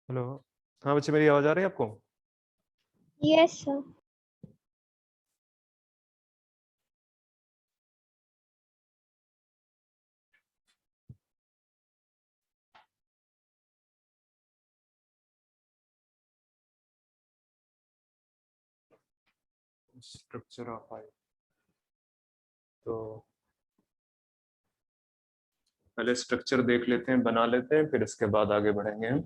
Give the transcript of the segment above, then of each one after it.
Hello. हाँ बच्चे, मेरी आवाज़ आ रही है आपको? Yes sir. स्ट्रक्चर ऑफ आई। तो पहले स्ट्रक्चर देख लेते हैं, बना लेते हैं, फिर इसके बाद आगे बढ़ेंगे हम।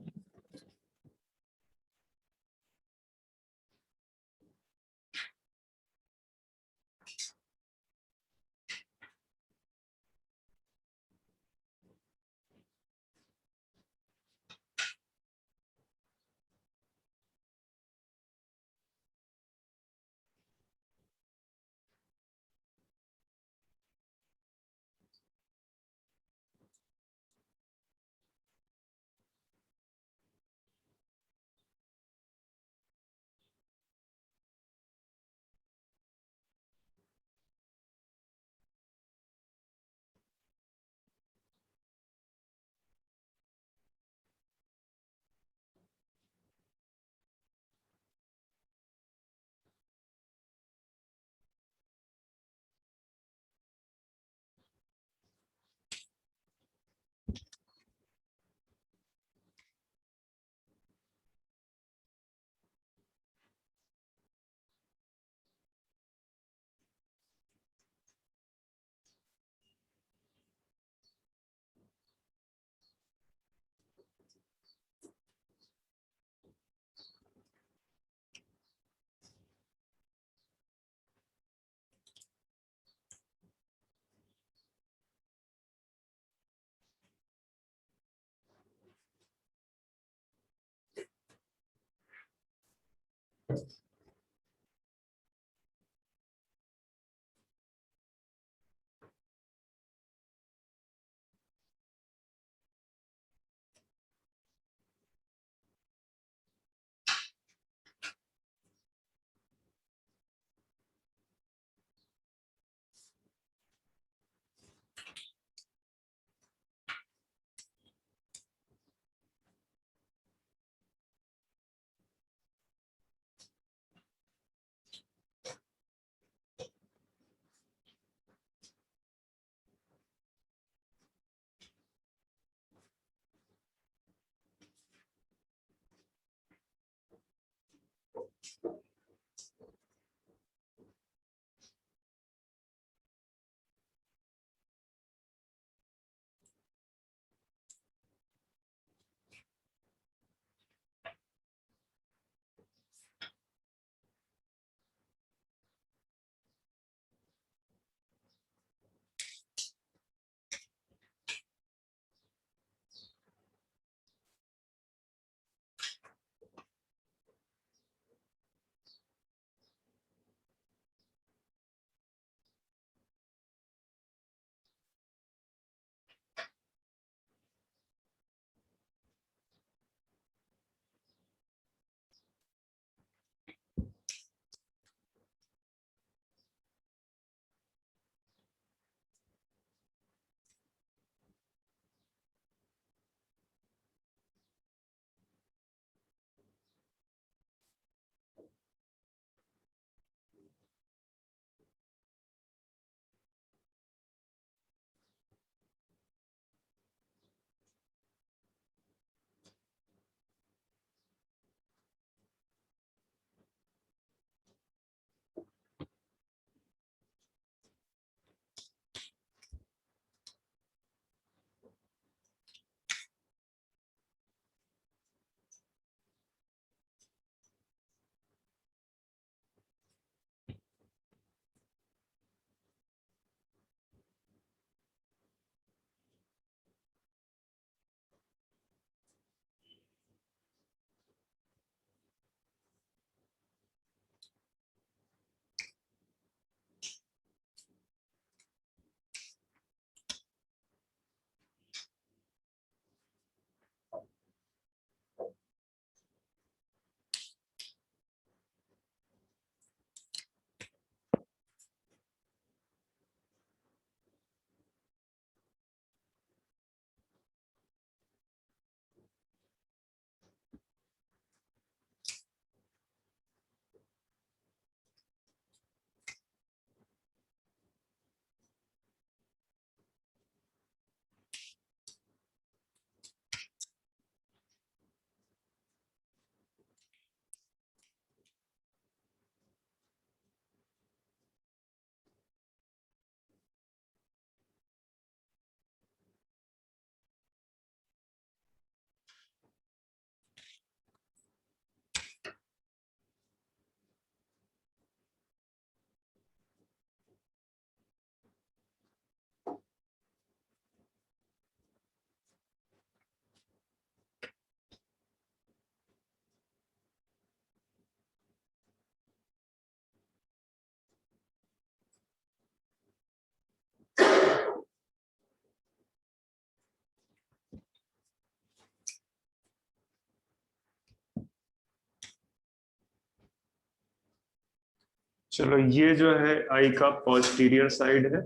चलो ये जो है आई का पोस्टीरियर साइड है,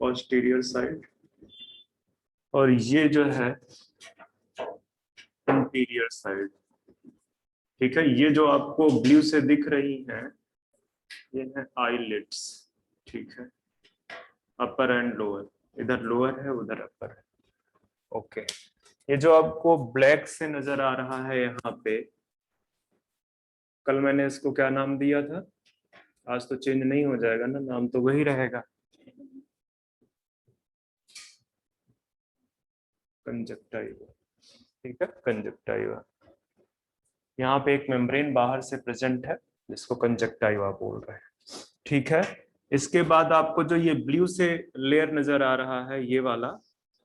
पोस्टीरियर साइड, और ये जो है इंटीरियर साइड। ठीक है, ये जो आपको ब्लू से दिख रही है ये है आईलिड्स। ठीक है, अपर एंड लोअर, इधर लोअर है उधर अपर है। ओके, ये जो आपको ब्लैक से नजर आ रहा है यहाँ पे, कल मैंने इसको क्या नाम दिया था? आज तो चेंज नहीं हो जाएगा ना, नाम तो वही रहेगा, कंजक्टाइवा। ठीक है, कंजक्टाइवा। यहाँ पे एक मेम्ब्रेन बाहर से प्रेजेंट है जिसको कंजक्टाइवा बोल रहे हैं। ठीक है, इसके बाद आपको जो ये ब्लू से लेयर नजर आ रहा है ये वाला,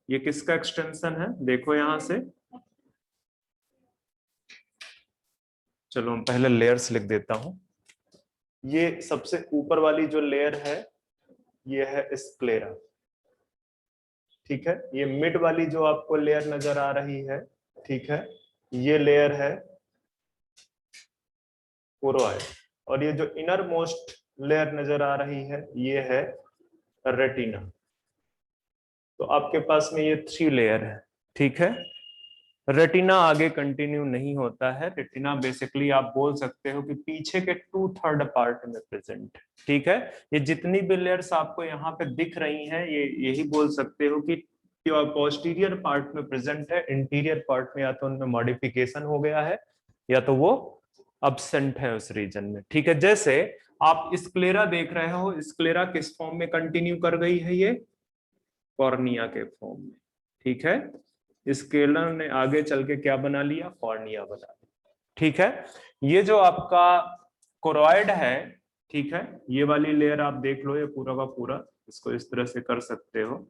ये किसका एक्सटेंशन है? देखो यहां से, चलो हम पहले लेयर्स लिख देता हूं। ये सबसे ऊपर वाली जो लेयर है ये है स्क्लेरा। ठीक है, ये मिड वाली जो आपको लेयर नजर आ रही है, ठीक है, ये लेयर है कोरोइड, और ये जो इनर मोस्ट लेयर नजर आ रही है ये है रेटिना। तो आपके पास में ये 3 लेयर है। ठीक है, रेटिना आगे कंटिन्यू नहीं होता है। रेटिना बेसिकली आप बोल सकते हो कि पीछे के 2/3 पार्ट में प्रेजेंट। ठीक है, ये जितनी भी लेयर्स आपको यहाँ पे दिख रही हैं ये यही बोल सकते हो कि पोस्टीरियर पार्ट में प्रेजेंट है, इंटीरियर पार्ट में या तो उनमें मॉडिफिकेशन हो गया है या तो वो अब्सेंट है उस रीजन में। ठीक है, जैसे आप स्क्लेरा देख रहे हो, स्क्लेरा किस फॉर्म में कंटिन्यू कर गई है? ये कॉर्निया के फॉर्म में। ठीक है, स्केलर ने आगे चल के क्या बना लिया? कॉर्निया बना लिया। ठीक है, ये जो आपका कोरॉइड है, ठीक है, ये वाली लेयर आप देख लो, ये पूरा का पूरा इसको इस तरह से कर सकते हो।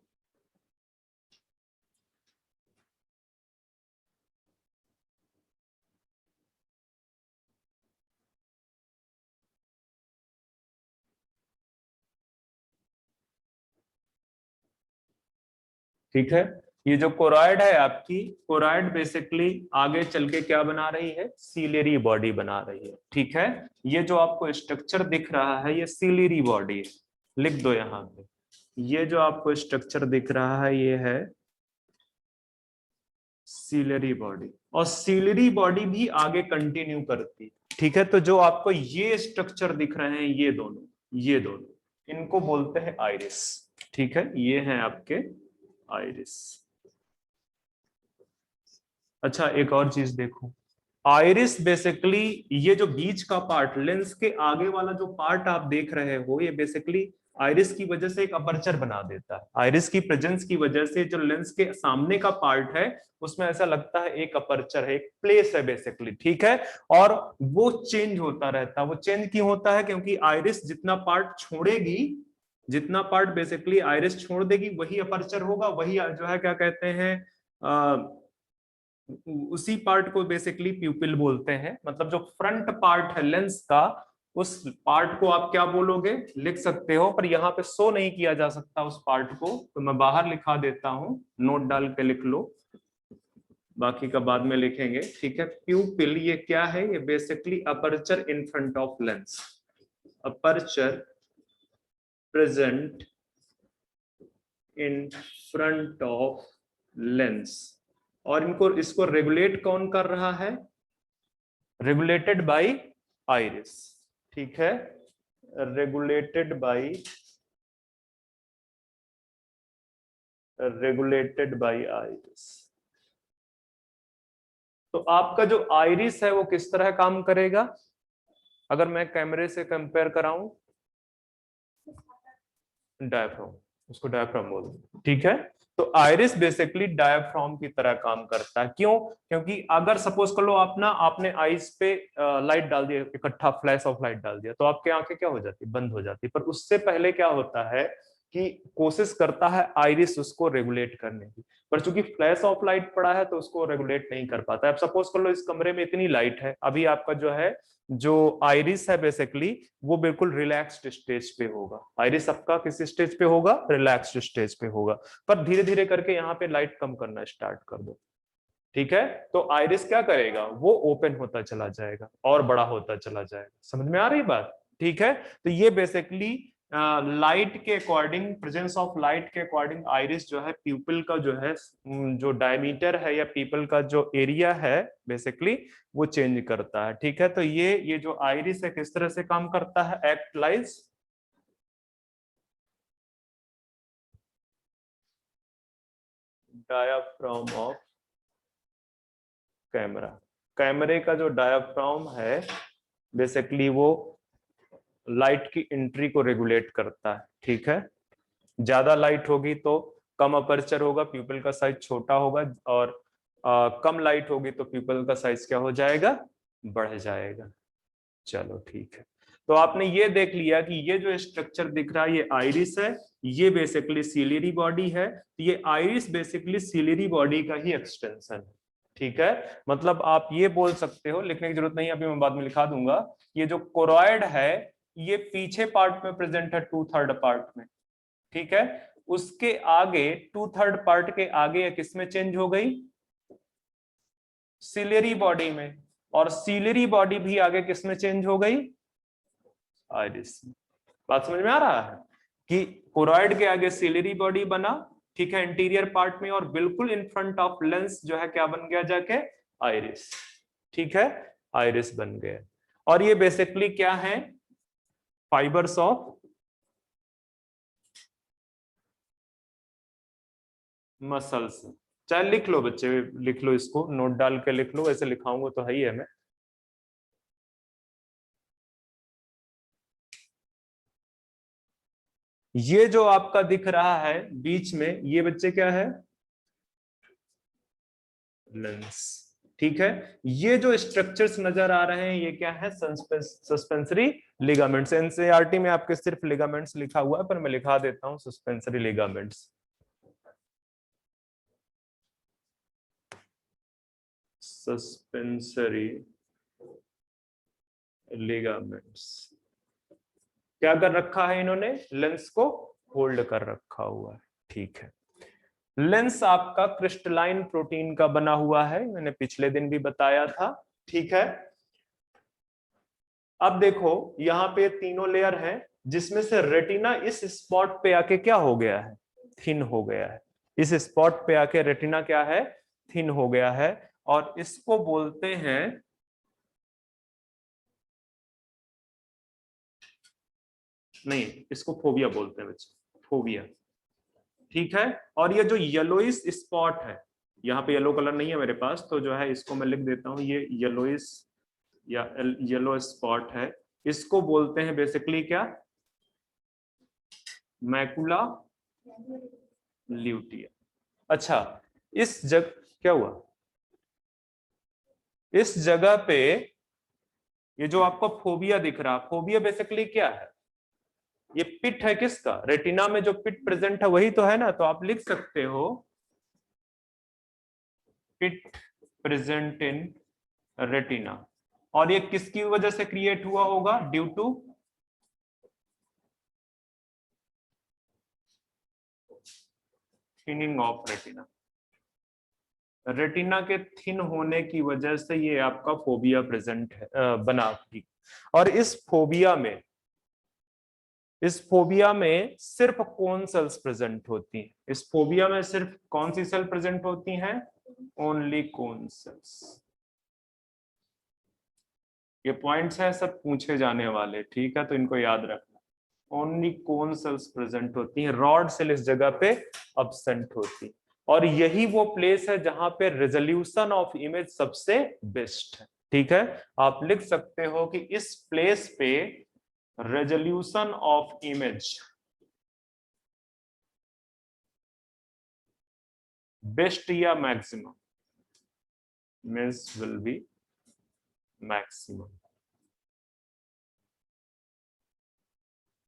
ठीक है, ये जो कोरॉइड है आपकी, कोरॉइड बेसिकली आगे चल के क्या बना रही है? सीलियरी बॉडी बना रही है। ठीक है, ये जो आपको स्ट्रक्चर दिख रहा है ये सीलियरी बॉडी है, लिख दो यहाँ पे। ये जो आपको स्ट्रक्चर दिख रहा है ये है सीलियरी बॉडी, और सीलियरी बॉडी भी आगे कंटिन्यू करती है। ठीक है, तो जो आपको ये स्ट्रक्चर दिख रहे हैं ये दोनों, ये दोनों, इनको बोलते हैं आइरिस। ठीक है, ये हैं आपके आइरिस। अच्छा, एक और चीज देखो, आइरिस बेसिकली ये जो बीच का पार्ट, लेंस के आगे वाला जो पार्ट आप देख रहे हो, ये बेसिकली आइरिस की वजह से एक अपर्चर बना देता है। आइरिस की प्रेजेंस की वजह से जो लेंस के सामने का पार्ट है उसमें ऐसा लगता है एक अपर्चर है, एक प्लेस है बेसिकली। ठीक है, और वो चेंज होता रहता है। वो चेंज क्यों होता है? क्योंकि आइरिस जितना पार्ट छोड़ेगी, जितना पार्ट बेसिकली आइरिस छोड़ देगी वही अपर्चर होगा, वही जो है क्या कहते हैं, उसी पार्ट को बेसिकली प्यूपिल बोलते हैं। मतलब जो फ्रंट पार्ट है लेंस का, उस पार्ट को आप क्या बोलोगे? लिख सकते हो, पर यहाँ पे शो नहीं किया जा सकता उस पार्ट को, तो मैं बाहर लिखा देता हूं, नोट डाल के लिख लो, बाकी का बाद में लिखेंगे। ठीक है, प्यूपिल ये क्या है? ये basically aperture in front of lens, aperture present in front of lens. और इनको, इसको रेगुलेट कौन कर रहा है? Regulated by iris. ठीक है, रेगुलेटेड बाय आइरिस। तो आपका जो आइरिस है वो किस तरह काम करेगा? अगर मैं कैमरे से कंपेयर कराऊं, डायफ्राम, उसको डायफ्राम बोलते हैं। ठीक है, तो आइरिस बेसिकली डायफ्राम की तरह काम करता है। क्यों? क्योंकि अगर सपोज कर लो आप ना, आपने आइस पे लाइट डाल दिया, इकट्ठा फ्लैश ऑफ लाइट डाल दिया, तो आपकी आंखें क्या हो जाती? बंद हो जाती। पर उससे पहले क्या होता है कि कोशिश करता है आइरिस उसको रेगुलेट करने की, पर चूंकि फ्लैश ऑफ लाइट पड़ा है तो उसको रेगुलेट नहीं कर पाता है। अब सपोज कर लो इस कमरे में इतनी लाइट है, अभी आपका जो है, जो आइरिस है बेसिकली वो बिल्कुल रिलैक्स्ड स्टेज पे होगा। आइरिस आपका किस स्टेज पे होगा? रिलैक्स्ड स्टेज पे होगा। पर धीरे धीरे करके यहाँ पे लाइट कम करना स्टार्ट कर दो, ठीक है, तो आइरिस क्या करेगा? वो ओपन होता चला जाएगा और बड़ा होता चला जाएगा। समझ में आ रही बात? ठीक है। तो ये बेसिकली लाइट के अकॉर्डिंग, प्रेजेंस ऑफ लाइट के अकॉर्डिंग आइरिस जो है प्यूपिल का जो है जो डायमीटर है या पीपल का जो एरिया है बेसिकली वो चेंज करता है, ठीक है। तो ये जो आइरिस है किस तरह से काम करता है, act lies diaphragm of camera. कैमरे का जो डायाफ्राम है बेसिकली वो लाइट की एंट्री को रेगुलेट करता है, ठीक है। ज्यादा लाइट होगी तो कम अपर्चर होगा, प्यूपिल का साइज छोटा होगा, और कम लाइट होगी तो प्यूपिल का साइज क्या हो जाएगा, बढ़ जाएगा। चलो ठीक है। तो आपने ये देख लिया कि ये जो स्ट्रक्चर दिख रहा है ये आइरिस है, ये बेसिकली सिलियरी बॉडी है। ये आइरिस बेसिकली सिलियरी बॉडी का ही एक्सटेंशन है, ठीक है। मतलब आप ये बोल सकते हो, लिखने की जरूरत नहीं है, अभी मैं बाद में लिखा दूंगा। ये जो कोरॉइड है ये पीछे पार्ट में प्रेजेंट है, 2/3 पार्ट में, ठीक है। उसके आगे 2/3 पार्ट के आगे किसमें चेंज हो गई, सिलियरी बॉडी में, और सिलियरी बॉडी भी आगे किसमें चेंज हो गई, आइरिस। बात समझ में आ रहा है कि कोरॉइड के आगे सिलियरी बॉडी बना, ठीक है, इंटीरियर पार्ट में, और बिल्कुल इन फ्रंट ऑफ लेंस जो है क्या बन गया जाके, आइरिस, ठीक है, आइरिस बन गया। और ये बेसिकली क्या है, फाइबर्स ऑफ मसल्स। चाहे लिख लो बच्चे, लिख लो, इसको नोट डाल के लिख लो, ऐसे लिखाऊंगा तो है ही है मैं। ये जो आपका दिख रहा है बीच में ये बच्चे क्या है, लेंस, ठीक है। ये जो स्ट्रक्चर्स नजर आ रहे हैं ये क्या है, सस्पेंसरी लिगामेंट्स। एनसीईआरटी में आपके सिर्फ लिगामेंट्स लिखा हुआ है, पर मैं लिखा देता हूं सस्पेंसरी लिगामेंट्स। सस्पेंसरी लिगामेंट्स क्या कर रखा है इन्होंने, लेंस को होल्ड कर रखा हुआ है, ठीक है। लेंस आपका क्रिस्टलाइन प्रोटीन का बना हुआ है, मैंने पिछले दिन भी बताया था, ठीक है। अब देखो यहाँ पे तीनों लेयर हैं, जिसमें से रेटिना इस स्पॉट पे आके क्या हो गया है, थिन हो गया है। इस स्पॉट पे आके रेटिना क्या है, थिन हो गया है, और इसको बोलते हैं नहीं, इसको फोबिया बोलते हैं बच्चे, फोबिया, ठीक है। और ये जो येलोइस स्पॉट है, यहाँ पे येलो कलर नहीं है मेरे पास, तो जो है इसको मैं लिख देता हूं, ये येलोइस या येलो स्पॉट है, इसको बोलते हैं बेसिकली क्या, मैकुला ल्यूटिया। अच्छा, इस जगह क्या हुआ, इस जगह पे ये जो आपको फोबिया दिख रहा, फोबिया बेसिकली क्या है, ये पिट है किसका, रेटिना में जो पिट प्रेजेंट है वही तो है ना। तो आप लिख सकते हो पिट प्रेजेंट इन रेटिना, और ये किसकी वजह से क्रिएट हुआ होगा, due to thinning of retina. Retina के थिन होने की वजह से ये आपका फोबिया प्रेजेंट है, बना। और इस फोबिया में सिर्फ कौन सेल्स प्रेजेंट होती हैं, इस फोबिया में सिर्फ कौन सी सेल प्रेजेंट होती हैं, ओनली कोन सेल्स। ये पॉइंट्स हैं सब पूछे जाने वाले, ठीक है, तो इनको याद रखना। ओनली कोन सेल्स प्रेजेंट होती हैं, रॉड सेल इस जगह पे अब्सेंट होती है, और यही वो प्लेस है जहां पे रेजोल्यूशन ऑफ इमेज सबसे बेस्ट है, ठीक है। आप लिख सकते हो कि इस प्लेस पे रेजोल्यूशन ऑफ इमेज बेस्ट या maximum, means will be maximum.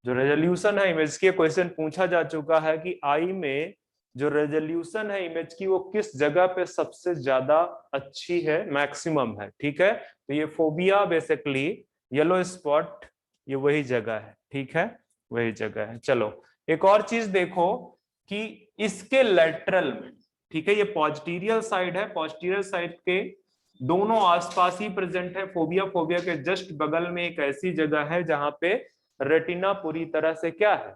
जो रेजोल्यूशन है इमेज की, क्वेश्चन पूछा जा चुका है कि आई में जो रेजोल्यूशन है इमेज की वो किस जगह पे सबसे ज्यादा अच्छी है, मैक्सिमम है, ठीक है। तो ये फोबिया बेसिकली येलो स्पॉट ये वही जगह है, ठीक है, वही जगह है। चलो एक और चीज देखो कि इसके लेटरल में, ठीक है, ये पॉस्टीरियर साइड है, पॉस्टीरियर साइड के दोनों आसपास ही प्रेजेंट है। फोबिया फोबिया के जस्ट बगल में एक ऐसी जगह है जहां पे रेटिना पूरी तरह से क्या है,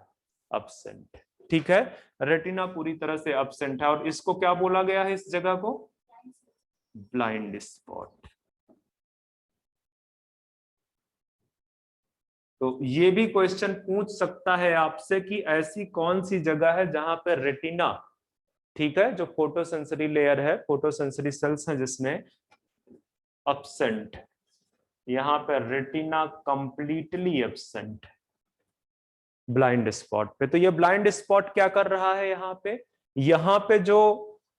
अब्सेंट। ठीक है, रेटिना पूरी तरह से अब्सेंट है और इसको क्या बोला गया है, इस जगह को ब्लाइंड स्पॉट। तो ये भी क्वेश्चन पूछ सकता है आपसे कि ऐसी कौन सी जगह है जहां पे रेटिना, ठीक है, जो फोटोसेंसरी लेयर है, फोटोसेंसरी सेल्स हैं जिसमें अब्सेंट, यहां पे retina completely absent blind spot पे। तो ये ब्लाइंड स्पॉट क्या कर रहा है, यहाँ पे जो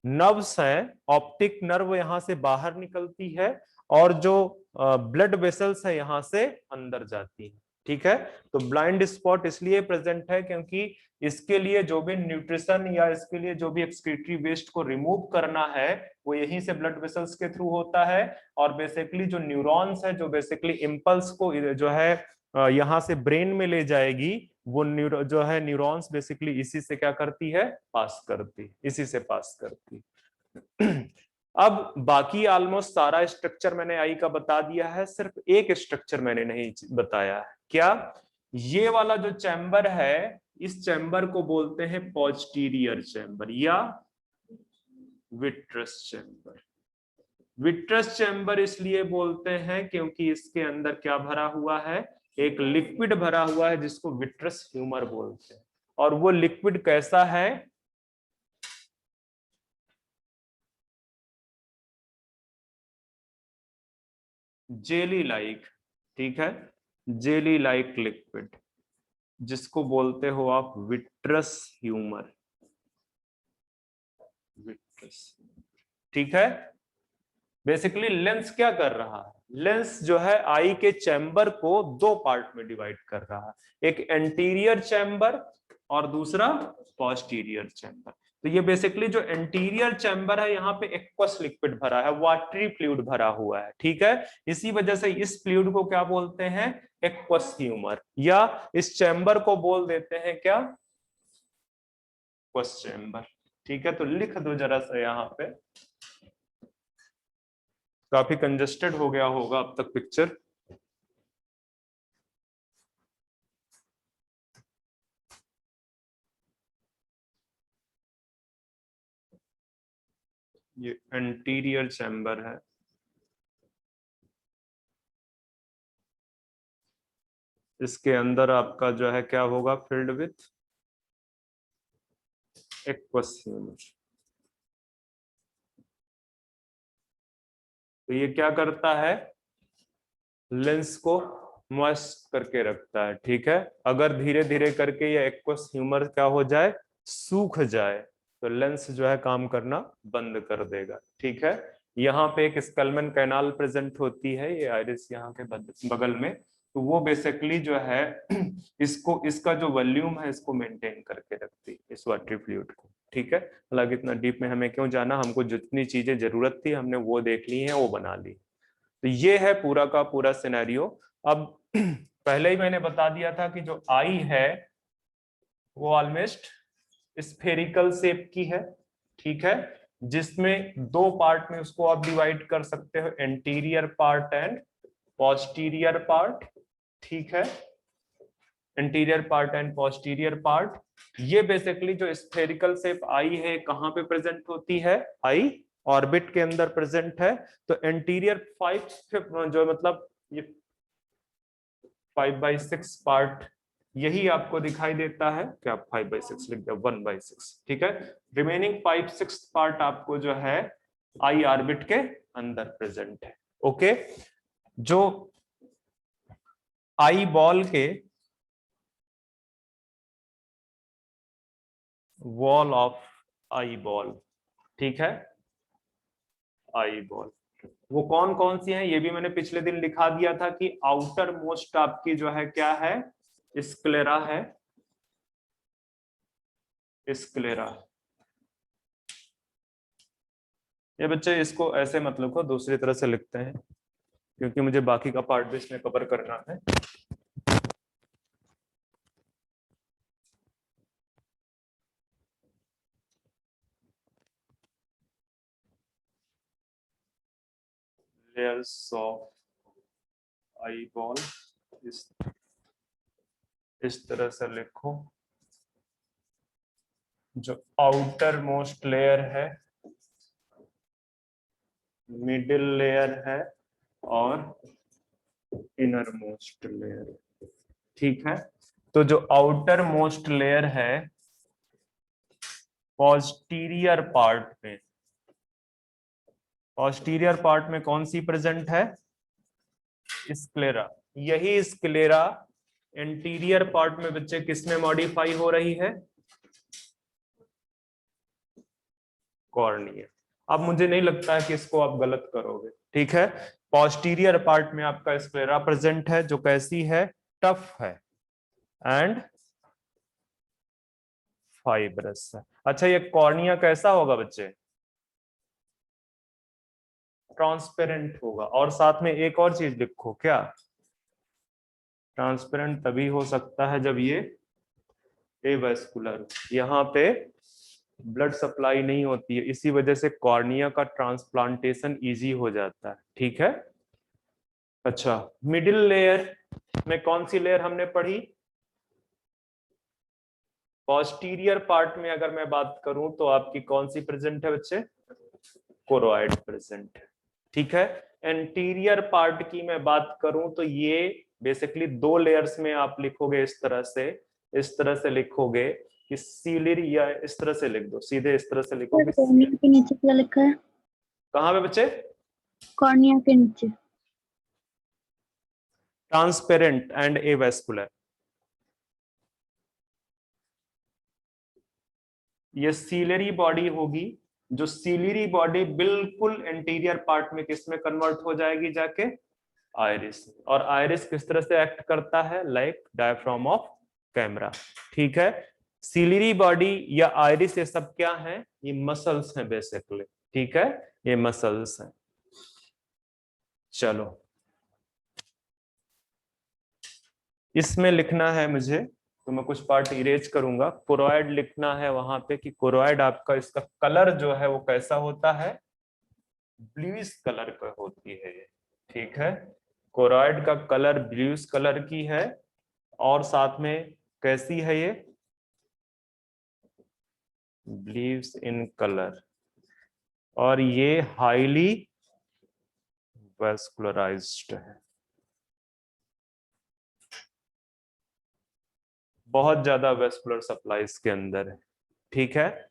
नर्व्स हैं, ऑप्टिक नर्व यहां से बाहर निकलती है और जो ब्लड वेसल्स है यहां से अंदर जाती है। ठीक है, तो ब्लाइंड स्पॉट इसलिए प्रेजेंट है क्योंकि इसके लिए जो भी न्यूट्रिशन या इसके लिए जो भी एक्सक्रीटरी वेस्ट को रिमूव करना है वो यहीं से ब्लड वेसल्स के थ्रू होता है। और बेसिकली जो न्यूरॉन्स है, जो बेसिकली इम्पल्स को जो है यहां से ब्रेन में ले जाएगी, वो जो है न्यूरॉन्स बेसिकली इसी से क्या करती है, पास करती, इसी से पास करती। अब बाकी ऑलमोस्ट सारा स्ट्रक्चर मैंने आई का बता दिया है, सिर्फ एक स्ट्रक्चर मैंने नहीं बताया है। क्या? ये वाला जो चैम्बर है, इस चैम्बर को बोलते हैं पोस्टीरियर चैम्बर या विट्रस चैम्बर। विट्रस चैम्बर इसलिए बोलते हैं क्योंकि इसके अंदर क्या भरा हुआ है, एक लिक्विड भरा हुआ है जिसको विट्रस ह्यूमर बोलते हैं। और वो लिक्विड कैसा है, जेली लाइक। ठीक है, जेली लाइक लिक्विड, जिसको बोलते हो आप विट्रस ह्यूमर, विट्रस। ठीक है, बेसिकली लेंस क्या कर रहा है, लेंस जो है आई के चैम्बर को दो पार्ट में डिवाइड कर रहा है, एक एंटीरियर चैम्बर और दूसरा पोस्टीरियर चैम्बर। तो ये बेसिकली जो एंटीरियर चैम्बर है, यहाँ पे एक्वस लिक्विड भरा है, वाटरी फ्लूइड भरा हुआ है। ठीक है, इसी वजह से इस फ्लूइड को क्या बोलते हैं, एक्वस ह्यूमर, या इस चैम्बर को बोल देते हैं क्या, एक्वस चैम्बर। ठीक है, तो लिख दो जरा सा यहाँ पे, काफी कंजेस्टेड हो गया होगा अब तक पिक्चर। ये एंटीरियर चैम्बर है, इसके अंदर आपका जो है क्या होगा, फिल्ड विथ एक्वस ह्यूमर। तो ये क्या करता है, लेंस को मॉइस्ट करके रखता है। ठीक है, अगर धीरे धीरे करके ये एक्वस ह्यूमर क्या हो जाए, सूख जाए, तो लेंस जो है काम करना बंद कर देगा। ठीक है, यहाँ पे एक स्कैल्मन कैनाल प्रेजेंट होती है, ये आइरिस यहाँ के बगल में। तो वो बेसिकली जो है इसको, इसका जो वॉल्यूम है इसको मेंटेन करके रखती है, इस वाटरी फ्लूइड को। ठीक है, हालांकि इतना डीप में हमें क्यों जाना, हमको जितनी चीजें जरूरत थी हमने वो देख ली है, वो बना ली। तो ये है पूरा का पूरा सिनेरियो। अब पहले ही मैंने बता दिया था कि जो आई है वो ऑलमोस्ट स्फेरिकल शेप की है। ठीक है, जिसमें दो पार्ट में उसको आप डिवाइड कर सकते हो, anterior part and posterior part. ठीक है, interior part and posterior part. ये बेसिकली जो स्फेरिकल शेप आई है कहां पे प्रेजेंट होती है, आई ऑर्बिट के अंदर प्रेजेंट है। तो एंटीरियर 5 जो मतलब ये 5/6 पार्ट यही आपको दिखाई देता है, क्या 5/6 लिख दिया, 1/6। ठीक है, रिमेनिंग 5/6 पार्ट आपको जो है आई ऑर्बिट के अंदर प्रेजेंट है। ओके, जो आई बॉल के वॉल ऑफ आई बॉल, ठीक है, आई बॉल, वो कौन कौन सी हैं ये भी मैंने पिछले दिन लिखा दिया था कि आउटर मोस्ट आपकी जो है क्या है, स्क्लेरा है, स्क्लेरा। ये बच्चे इसको ऐसे मत लिखो, दूसरी तरह से लिखते हैं क्योंकि मुझे बाकी का पार्ट भी इसमें कवर करना है। layers of eyeball, इस तरह से लिखो। जो आउटर मोस्ट लेयर है, मिडिल लेयर है और इनर मोस्ट लेयर, ठीक है। तो जो आउटर मोस्ट लेयर है पोस्टीरियर पार्ट में, पोस्टीरियर पार्ट में कौन सी प्रेजेंट है? स्क्लेरा। यही स्क्लेरा इंटीरियर पार्ट में बच्चे किसमें मॉडिफाई हो रही है? कॉर्निया। अब मुझे नहीं लगता है कि इसको आप गलत करोगे, ठीक है। पोस्टीरियर पार्ट में आपका स्क्लेरा प्रेजेंट है, जो कैसी है? टफ है एंड फाइब्रस है। अच्छा, ये कॉर्निया कैसा होगा बच्चे? ट्रांसपेरेंट होगा। और साथ में एक और चीज लिखो, क्या? ट्रांसपेरेंट तभी हो सकता है जब ये एवेस्कुलर, यहाँ पे ब्लड सप्लाई नहीं होती है, इसी वजह से कॉर्निया का ट्रांसप्लांटेशन इजी हो जाता है, ठीक है। अच्छा, मिडिल लेयर में कौन सी लेयर हमने पढ़ी? पोस्टीरियर पार्ट में अगर मैं बात करूं तो आपकी कौन सी प्रेजेंट है बच्चे? कोरोइड प्रेजेंट है, ठीक है। एंटीरियर पार्ट की मैं बात करूं तो ये बेसिकली दो लेयर्स में आप लिखोगे, इस तरह से लिखोगे कि सीलियरी, या इस तरह से लिख दो, सीधे इस तरह से लिखोगे। कॉर्निया के नीचे क्या लिखा है? कहां पे बच्चे? कॉर्निया के नीचे ट्रांसपेरेंट एंड एवेस्कुलर। ये सीलियरी बॉडी होगी, जो सीलियरी बॉडी बिल्कुल इंटीरियर पार्ट में किस में कन्वर्ट हो जाएगी जाके? आयरिस। और आयरिस किस तरह से एक्ट करता है? लाइक डायफ्राम ऑफ कैमरा, ठीक है। सीलियरी बॉडी या आयरिस ये सब क्या है? ये मसल्स हैं बेसिकली, ठीक है, ये मसल्स हैं। चलो, इसमें लिखना है मुझे, तो मैं कुछ पार्ट इरेज करूंगा। कोरोइड लिखना है वहां पे कि कोरोइड आपका, इसका कलर जो है वो कैसा होता है? ब्लूइश कलर का होती है ये, ठीक है। कोरोइड का कलर ब्लूइश कलर की है, और साथ में कैसी है ये? ब्लूइश इन कलर, और ये हाईली वेस्कुलराइज्ड है, बहुत ज्यादा वेस्कुलर सप्लाई इसके अंदर है, ठीक है।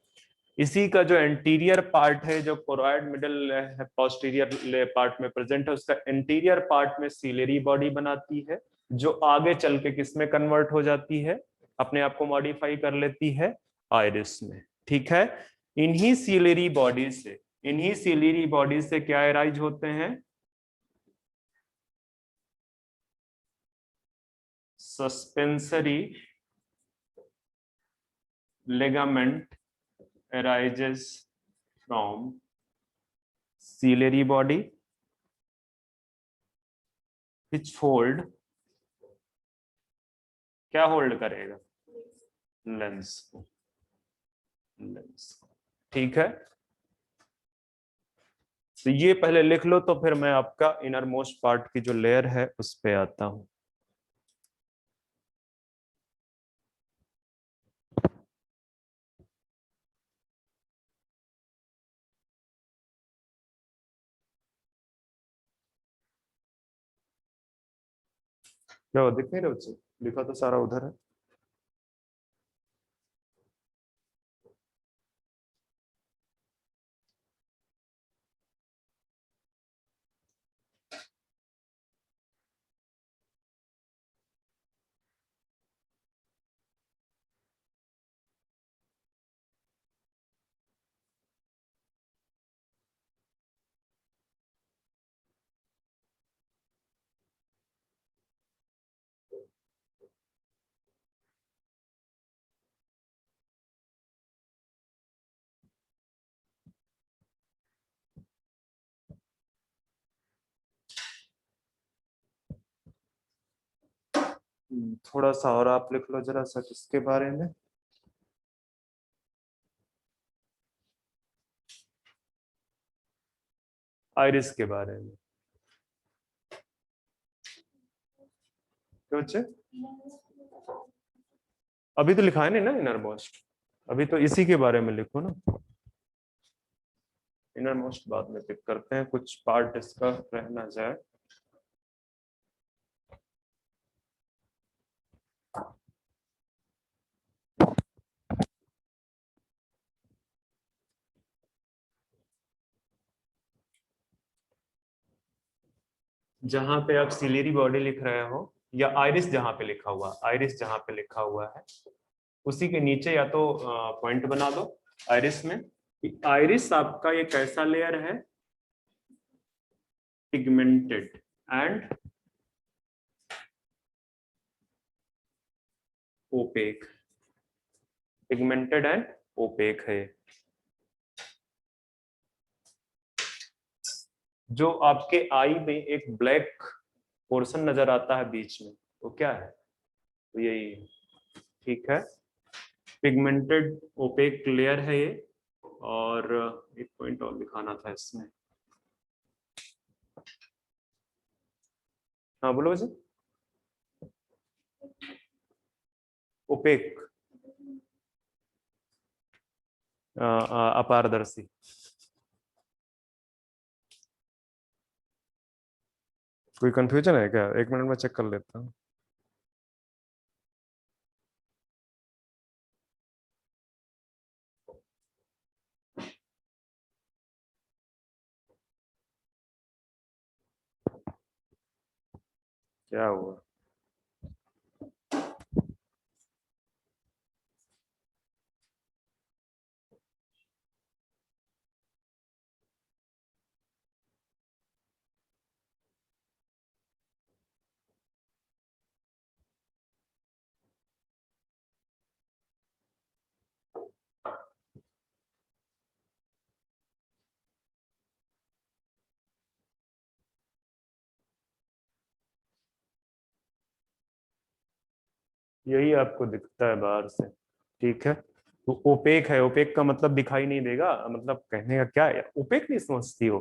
इसी का जो एंटीरियर पार्ट है, जो कोरोइड मिडिल है पोस्टीरियर पार्ट में प्रेजेंट है, उसका एंटीरियर पार्ट में सीलियरी बॉडी बनाती है, जो आगे चल के किस में कन्वर्ट हो जाती है? अपने आप को मॉडिफाई कर लेती है आइरिस में, ठीक है। इन्हीं सीलियरी बॉडी से क्या एराइज होते हैं? Suspensory ligament arises from ciliary body which fold, क्या होल्ड करेगा? लेंस को, ठीक है। तो ये पहले लिख लो, तो फिर मैं आपका इनर मोस्ट पार्ट की जो लेयर है उस पे आता हूं। क्या दिख नहीं रहा बच्चे? लिखा तो सारा उधर है। थोड़ा सा और आप लिख लो जरा सा किसके बारे में? आइरिस के बारे में। क्या बच्चे? अभी तो लिखा है नहीं ना इनर मोस्ट, अभी तो इसी के बारे में लिखो ना। इनर मोस्ट बाद में पिक करते हैं, कुछ पार्ट इसका रह ना जाए। जहां पे आप सिलेरी बॉडी लिख रहे हो या आइरिस जहां पे लिखा हुआ, आइरिस जहां पे लिखा हुआ है उसी के नीचे या तो पॉइंट बना दो आइरिस में कि आइरिस आपका ये कैसा लेयर है, pigmented and opaque. Pigmented and opaque है। जो आपके आई में एक ब्लैक पोर्शन नजर आता है बीच में, तो क्या है? तो यही है, ठीक है। पिगमेंटेड ओपेक लेयर है ये। और एक पॉइंट और दिखाना था इसमें। हाँ बोलो जी। ओपेक, अपारदर्शी। कोई कंफ्यूजन है क्या? एक मिनट में चेक कर लेता हूँ। क्या हुआ? यही आपको दिखता है बाहर से, ठीक है। तो ओपेक है, ओपेक का मतलब दिखाई नहीं देगा, मतलब कहने का क्या है, ओपेक नहीं समझती हो?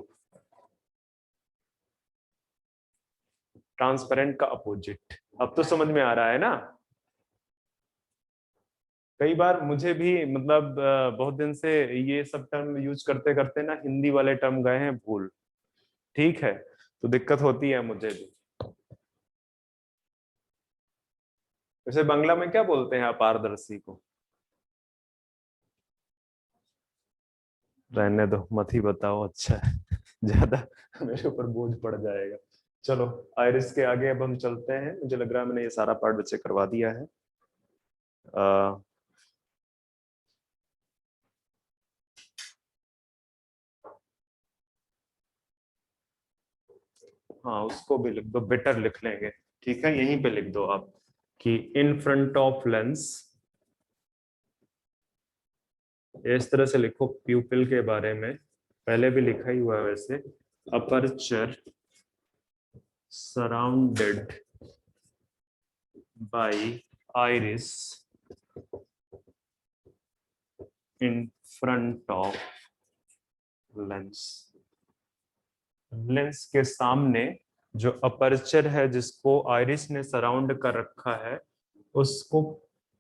ट्रांसपेरेंट का अपोजिट। अब तो समझ में आ रहा है ना? कई बार मुझे भी मतलब बहुत दिन से ये सब टर्म यूज करते करते ना हिंदी वाले टर्म गए हैं भूल, ठीक है। तो दिक्कत होती है मुझे भी। वैसे बांग्ला में क्या बोलते हैं अपारदर्शी को? रहने दो, मत ही बताओ, अच्छा है। ज्यादा मेरे ऊपर बोझ पड़ जाएगा। चलो, आइरिस के आगे अब हम चलते हैं। मुझे लग रहा है मैंने ये सारा पार्ट बच्चे करवा दिया है। आ, हाँ उसको भी लिख दो, बेटर लिख लेंगे। ठीक है, यहीं पे लिख दो आप कि इन फ्रंट ऑफ लेंस। इस तरह से लिखो प्यूपिल के बारे में, पहले भी लिखा ही हुआ है वैसे। Aperture surrounded by iris in front of lens. Lens के सामने जो अपर्चर है जिसको आइरिस ने सराउंड कर रखा है उसको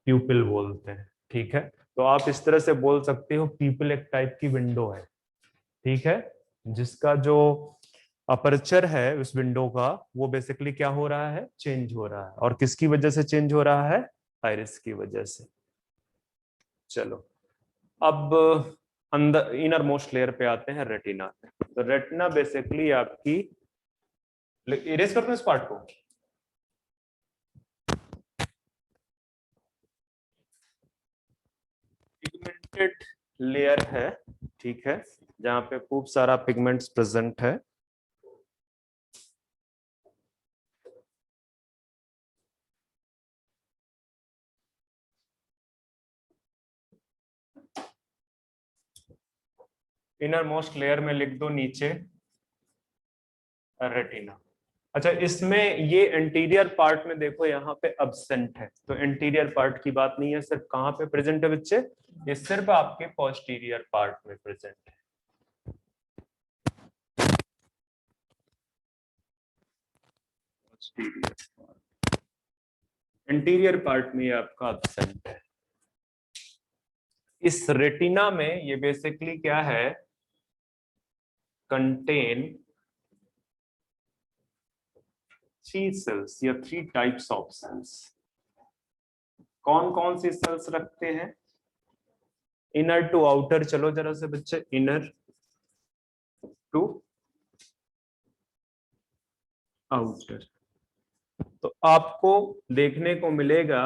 प्यूपिल बोलते हैं, ठीक है। तो आप इस तरह से बोल सकते हो प्यूपिल एक टाइप की विंडो है, ठीक है, जिसका जो अपर्चर है उस विंडो का वो बेसिकली क्या हो रहा है, चेंज हो रहा है। और किसकी वजह से चेंज हो रहा है? आइरिस की वजह से। चलो, अब अंदर इनर मोस्ट लेयर पे आते हैं, रेटिना पे। तो रेटिना बेसिकली आपकी, इरेज करते हैं इस पार्ट को। पिगमेंटेड लेयर है, ठीक है, जहां पे खूब सारा पिगमेंट्स प्रेजेंट है। इनर मोस्ट लेयर में लिख दो नीचे रेटिना। अच्छा, इसमें ये एंटीरियर पार्ट में देखो यहाँ पे अब्सेंट है, तो एंटीरियर पार्ट की बात नहीं है, सिर्फ कहाँ पे प्रेजेंट है बच्चे? ये सिर्फ आपके पोस्टीरियर पार्ट में प्रेजेंट है। पोस्टीरियर इंटीरियर पार्ट में ये आपका एब्सेंट है। इस रेटिना में ये बेसिकली क्या है, कंटेन 3 सेल्स या 3 टाइप्स ऑफ सेल्स। कौन कौन सी सेल्स रखते हैं? इनर टू आउटर, चलो जरा से बच्चे, इनर टू आउटर। तो आपको देखने को मिलेगा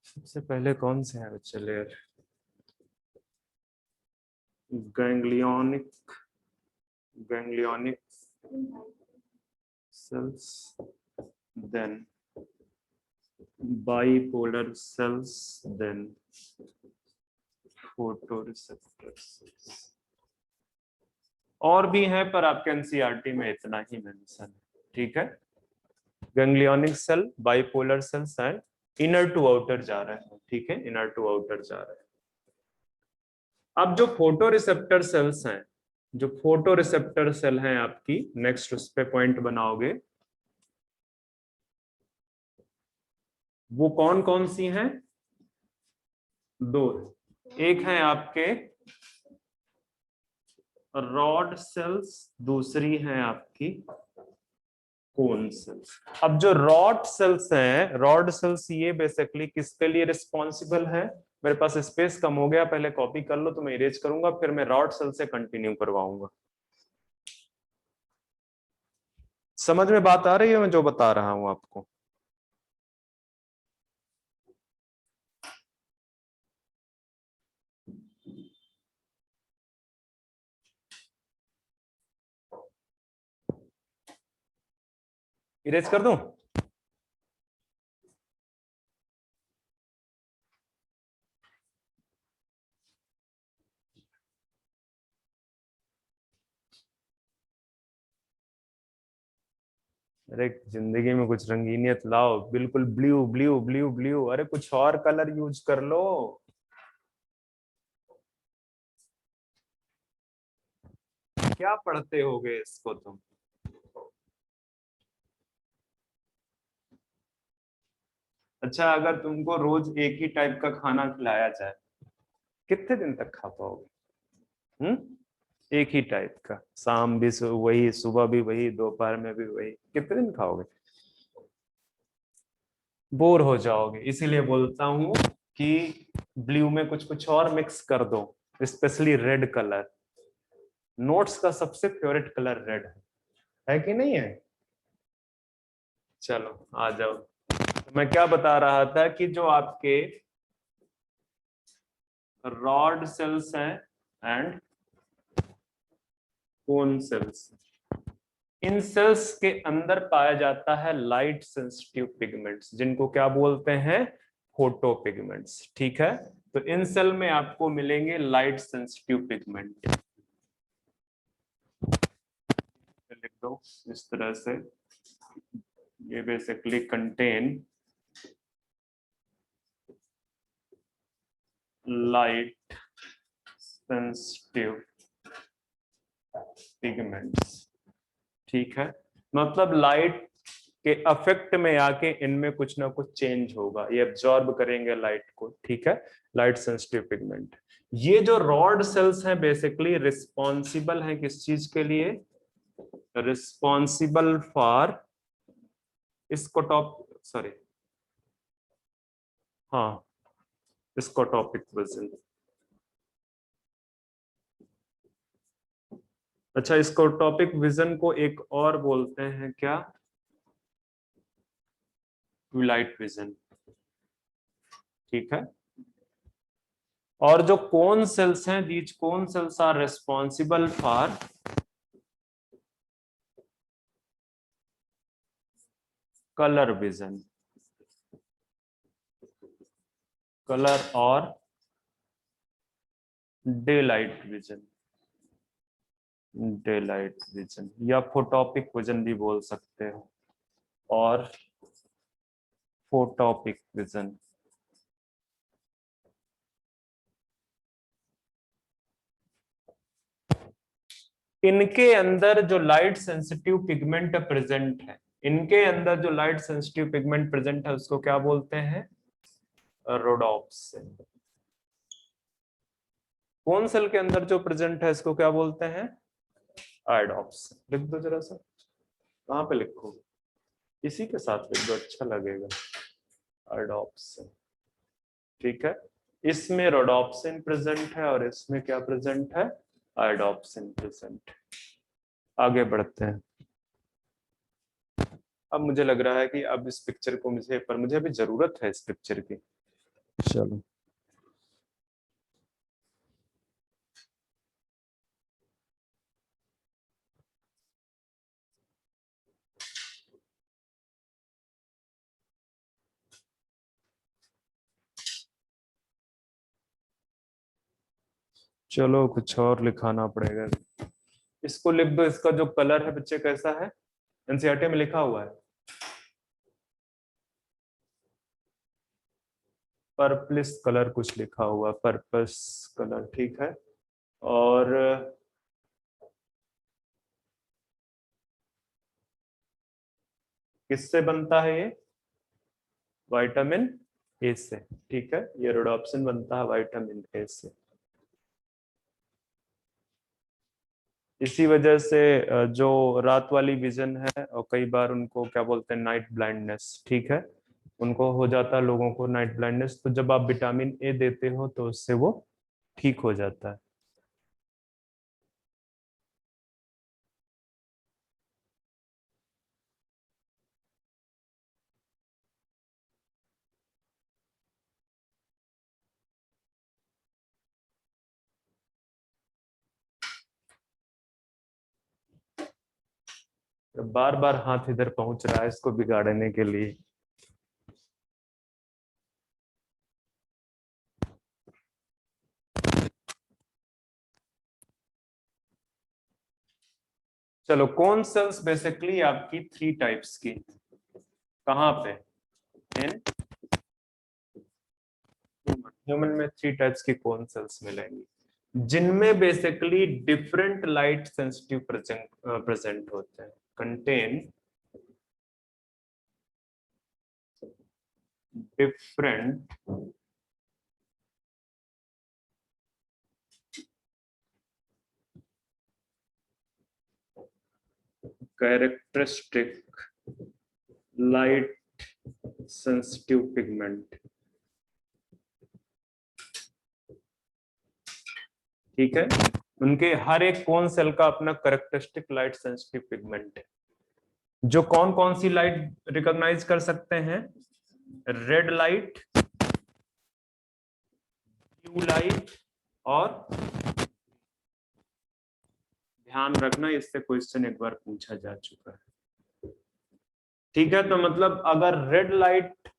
सबसे पहले कौन से है बच्चे layer, ganglionic cells, then bipolar cells, then photoreceptor cells। और भी हैं पर आपके एनसीईआरटी में इतना ही मेंशन है, ठीक है। Ganglionic cell, bipolar cells and inner to outer जा रहा है, ठीक है, इनर टू आउटर जा रहा है। अब जो फोटो रिसेप्टर सेल्स हैं, जो फोटो रिसेप्टर सेल हैं आपकी, नेक्स्ट उस पे पॉइंट बनाओगे, वो कौन कौन सी हैं? 2, एक है आपके रॉड सेल्स, दूसरी है आपकी कोन सेल्स। अब जो रॉड सेल्स हैं, रॉड सेल्स ये बेसिकली किसके लिए रिस्पॉन्सिबल है? मेरे पास स्पेस कम हो गया, पहले कॉपी कर लो तो मैं इरेज करूंगा, फिर मैं रॉड सेल से कंटिन्यू करवाऊंगा। समझ में बात आ रही है मैं जो बता रहा हूं आपको? इरेज कर दूं? अरे जिंदगी में कुछ रंगीनियत लाओ, बिल्कुल ब्लू ब्लू ब्लू ब्लू, अरे कुछ और कलर यूज कर लो। क्या पढ़ते होगे इसको तुम? अच्छा, अगर तुमको रोज एक ही टाइप का खाना खिलाया जाए, कितने दिन तक खा पाओगे? एक ही टाइप का, शाम भी वही, सुबह भी वही, दोपहर में भी वही, कितने दिन खाओगे? बोर हो जाओगे। इसीलिए बोलता हूं कि ब्लू में कुछ कुछ और मिक्स कर दो, स्पेशली रेड कलर। नोट्स का सबसे फेवरेट कलर रेड है कि नहीं है? चलो आ जाओ। तो मैं क्या बता रहा था कि जो आपके रॉड सेल्स हैं एंड कोन सेल्स, इन सेल्स के अंदर पाया जाता है लाइट सेंसिटिव पिगमेंट्स, जिनको क्या बोलते हैं? फोटो पिगमेंट्स, ठीक है। तो इन सेल में आपको मिलेंगे लाइट सेंसिटिव पिगमेंट। लिख दो इस तरह से, ये basically contain light sensitive pigments, ठीक है। मतलब लाइट के अफेक्ट में आके इनमें कुछ ना कुछ चेंज होगा, ये एब्जॉर्ब करेंगे लाइट को, ठीक है। Light sensitive pigment. ये जो रॉड सेल्स हैं बेसिकली रिस्पॉन्सिबल हैं किस चीज के लिए? रिस्पॉन्सिबल फॉर स्कोटॉप, सॉरी, हाँ, स्कोटॉपिक विजन। अच्छा, स्कोटॉपिक विजन को एक और बोलते हैं क्या? ट्विलाइट विजन, ठीक है। और जो कोन सेल्स हैं, these cone cells are responsible for colour vision, colour और day light vision, day light vision या फोटोपिक विजन भी बोल सकते हो, और फोटोपिक विजन। इनके अंदर जो लाइट सेंसिटिव पिगमेंट प्रेजेंट है, इनके अंदर जो लाइट सेंसिटिव पिगमेंट प्रेजेंट है उसको क्या बोलते हैं? रोडोप्सिन। कौन सेल के अंदर जो प्रेजेंट है इसको क्या बोलते हैं? आयोडोप्सिन। लिख दो जरा सा, कहाँ पे लिखो? इसी के साथ लिख दो, अच्छा लगेगा। आयोडोप्सिन, ठीक है। इसमें रोडोप्सिन प्रेजेंट है और इसमें क्या प्रेजेंट है? आयोडोप्सिन प्रेजेंट। आगे बढ़ते हैं। अब मुझे लग रहा है कि अब इस पिक्चर को मुझे अभी जरूरत है इस पिक्चर की। चलो, चलो कुछ और लिखाना पड़ेगा। इसको लिख दो, इसका जो कलर है बच्चे कैसा है? एनसीईआरटी में लिखा हुआ है पर्पलिश कलर, कुछ लिखा हुआ पर्पस कलर, ठीक है। और किससे बनता है ये? विटामिन ए से, ठीक है। ये रोडोप्सिन बनता है विटामिन ए से। इसी वजह से जो रात वाली विजन है, और कई बार उनको क्या बोलते हैं, नाइट ब्लाइंडनेस, ठीक है, उनको हो जाता है लोगों को नाइट ब्लाइंडनेस। तो जब आप विटामिन ए देते हो तो उससे वो ठीक हो जाता है। बार बार हाथ इधर पहुंच रहा है इसको बिगाड़ने के लिए। चलो, कौन सेल्स बेसिकली आपकी 3 टाइप्स की, कहाँ पे? इन ह्यूमन में 3 टाइप्स की कौन सेल्स मिलेंगी, जिनमें basically different light sensitive present होते हैं। Contain different characteristic light sensitive pigment, ठीक है। उनके हर एक कौन सेल का अपना कैरेक्टरिस्टिक लाइट सेंसिटिव पिगमेंट है। जो कौन कौन सी लाइट रिकॉग्नाइज कर सकते हैं? रेड लाइट, ब्लू लाइट, और ध्यान रखना इससे क्वेश्चन एक बार पूछा जा चुका है, ठीक है। तो मतलब अगर रेड लाइट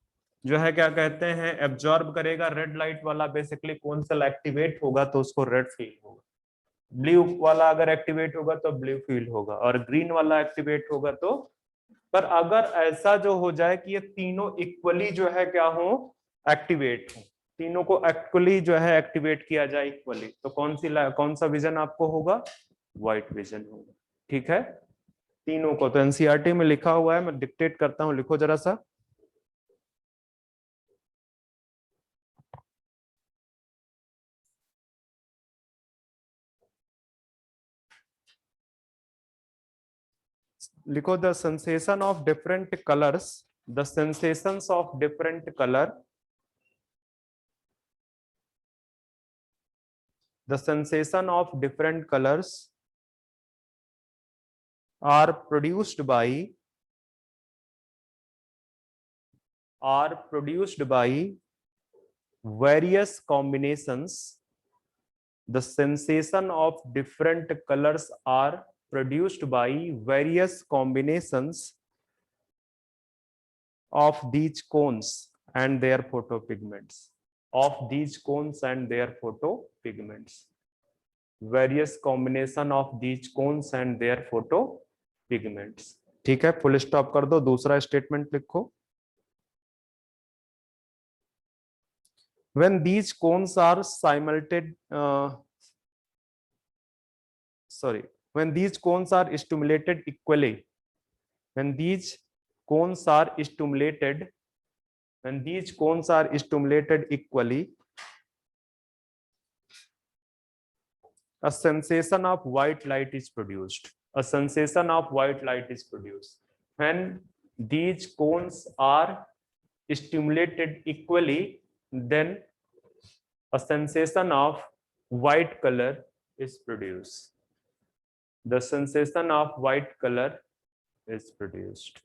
जो है क्या कहते हैं, एब्जॉर्ब करेगा, रेड लाइट वाला बेसिकली कौन सा एक्टिवेट होगा तो उसको रेड फील होगा। ब्लू वाला अगर एक्टिवेट होगा तो ब्लू फील होगा, और ग्रीन वाला एक्टिवेट होगा तो। पर अगर ऐसा जो हो जाए कि ये तीनों इक्वली जो है क्या हो, एक्टिवेट हो, तीनों को इक्वली जो है एक्टिवेट किया जाए इक्वली, तो कौन सा विजन आपको होगा? व्हाइट विजन होगा, ठीक है। तीनों को तो एनसीईआरटी में लिखा हुआ है, मैं डिक्टेट करता हूं, लिखो जरा सा। लिखो, the sensation of different colours, the sensations of different colour, the sensation of different colours are produced by various combinations. The sensation of different colors are produced by various combinations of these cones and their photopigments. Of these cones and their photopigments. Various combination of these cones and their photopigments. ठीक है, full stop कर दो, दूसरा statement लिखो। When these cones are when these cones are stimulated equally, when these cones are stimulated, when these cones are stimulated equally, a sensation of white light is produced. A sensation of white light is produced when these cones are stimulated equally. Then a sensation of white color is produced. The sensation of white color is produced.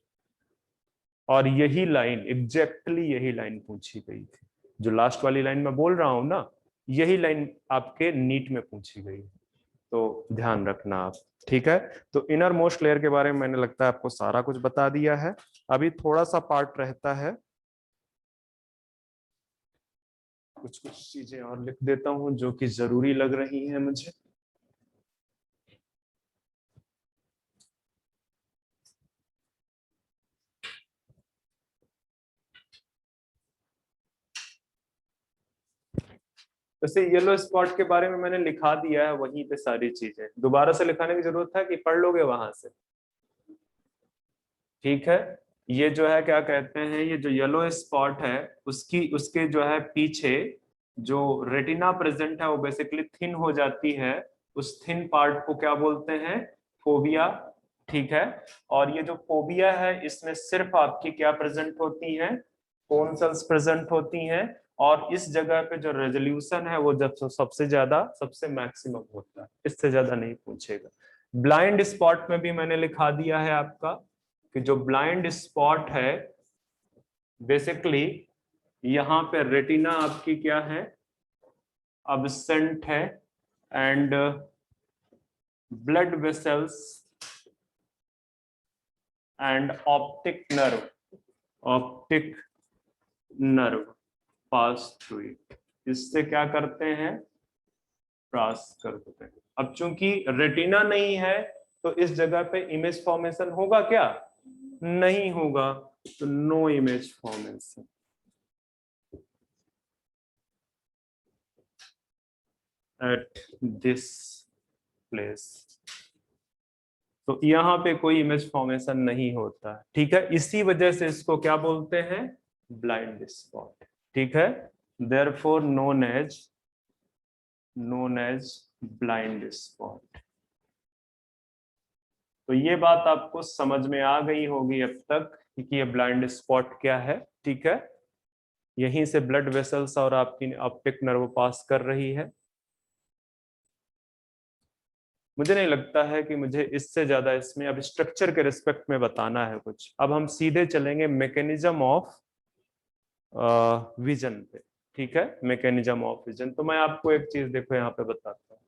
और यही line exactly यही line पूछी गई थी, जो last वाली line मैं बोल रहा हूं ना, यही लाइन आपके नीट में पूछी गई, तो ध्यान रखना आप। ठीक है, तो इनर मोस्ट लेयर के बारे में मैंने लगता है आपको सारा कुछ बता दिया है। अभी थोड़ा सा पार्ट रहता है, कुछ कुछ चीजें और लिख देता हूं जो कि जरूरी लग रही हैं मुझे। जैसे येलो स्पॉट के बारे में मैंने लिखा दिया है वहीं पे सारी चीजें, दोबारा से लिखाने की जरूरत है कि पढ़ लोगे वहां से? ठीक है, ये जो है क्या कहते हैं, ये जो येलो स्पॉट है उसके जो है पीछे जो रेटिना प्रेजेंट है वो बेसिकली थिन हो जाती है, उस थिन पार्ट को क्या बोलते हैं, फोबिया। ठीक है, और ये जो फोबिया है इसमें सिर्फ आपकी क्या प्रेजेंट होती हैं, कोन सेल्स प्रेजेंट होती हैं, और इस जगह पे जो रेजोल्यूशन है वो जब सबसे ज्यादा सबसे मैक्सिमम होता है, इससे ज्यादा नहीं पूछेगा। ब्लाइंड स्पॉट में भी मैंने लिखा दिया है आपका कि जो ब्लाइंड स्पॉट है बेसिकली यहाँ पे रेटिना आपकी क्या है, अब्सेंट है, and blood vessels and optic nerve pass through it, इससे क्या करते हैं, क्रॉस करते हैं। अब चूंकि रेटिना नहीं है तो इस जगह पे इमेज फॉर्मेशन होगा क्या, नहीं होगा, तो no image formation. At this place, तो यहाँ पे कोई इमेज फॉर्मेशन नहीं होता। ठीक है, इसी वजह से इसको क्या बोलते हैं, ब्लाइंड स्पॉट। ठीक है, therefore known as blind spot. तो ये बात आपको समझ में आ गई होगी अब तक कि ये ब्लाइंड स्पॉट क्या है। ठीक है, यहीं से ब्लड वेसल्स और आपकी ऑप्टिक नर्व पास कर रही है। मुझे नहीं लगता है कि मुझे इससे ज्यादा इसमें अब स्ट्रक्चर के रिस्पेक्ट में बताना है कुछ। अब हम सीधे चलेंगे मैकेनिज्म ऑफ विजन पे। ठीक है, मैकेनिज्म ऑफ विजन। तो मैं आपको एक चीज देखो यहाँ पे बताता हूँ,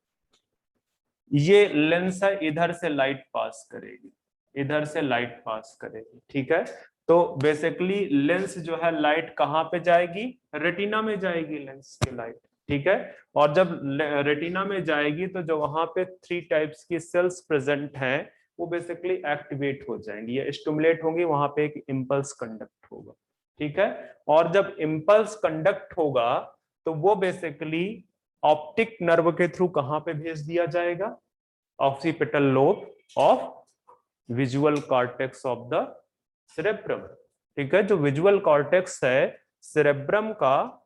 ये लेंस है, इधर से लाइट पास करेगी, इधर से लाइट पास करेगी। ठीक है, तो बेसिकली लेंस जो है लाइट कहाँ पे जाएगी, रेटिना में जाएगी लेंस की लाइट। ठीक है, और जब रेटिना में जाएगी तो जो वहां पे 3 टाइप्स की सेल्स प्रेजेंट हैं वो बेसिकली एक्टिवेट हो जाएंगी या स्टिमुलेट होंगी, वहां पे एक इंपल्स कंडक्ट होगा। ठीक है, और जब इंपल्स कंडक्ट होगा तो वो बेसिकली ऑप्टिक नर्व के थ्रू कहां पे भेज दिया जाएगा, occipital lobe of visual cortex of the cerebrum. ठीक है, जो विजुअल कॉर्टेक्स है सेरेब्रम का,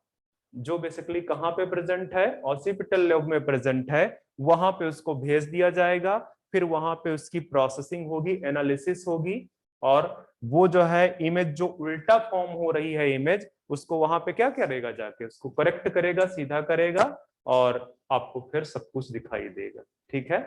जो बेसिकली कहां पे प्रेजेंट है, ऑक्सीपिटल लोब में प्रेजेंट है, वहां पे उसको भेज दिया जाएगा। फिर वहां पे उसकी प्रोसेसिंग होगी, एनालिसिस होगी, और वो जो है इमेज जो उल्टा फॉर्म हो रही है इमेज, उसको वहां पे क्या करेगा, जाके उसको करेक्ट करेगा, सीधा करेगा, और आपको फिर सब कुछ दिखाई देगा। ठीक है,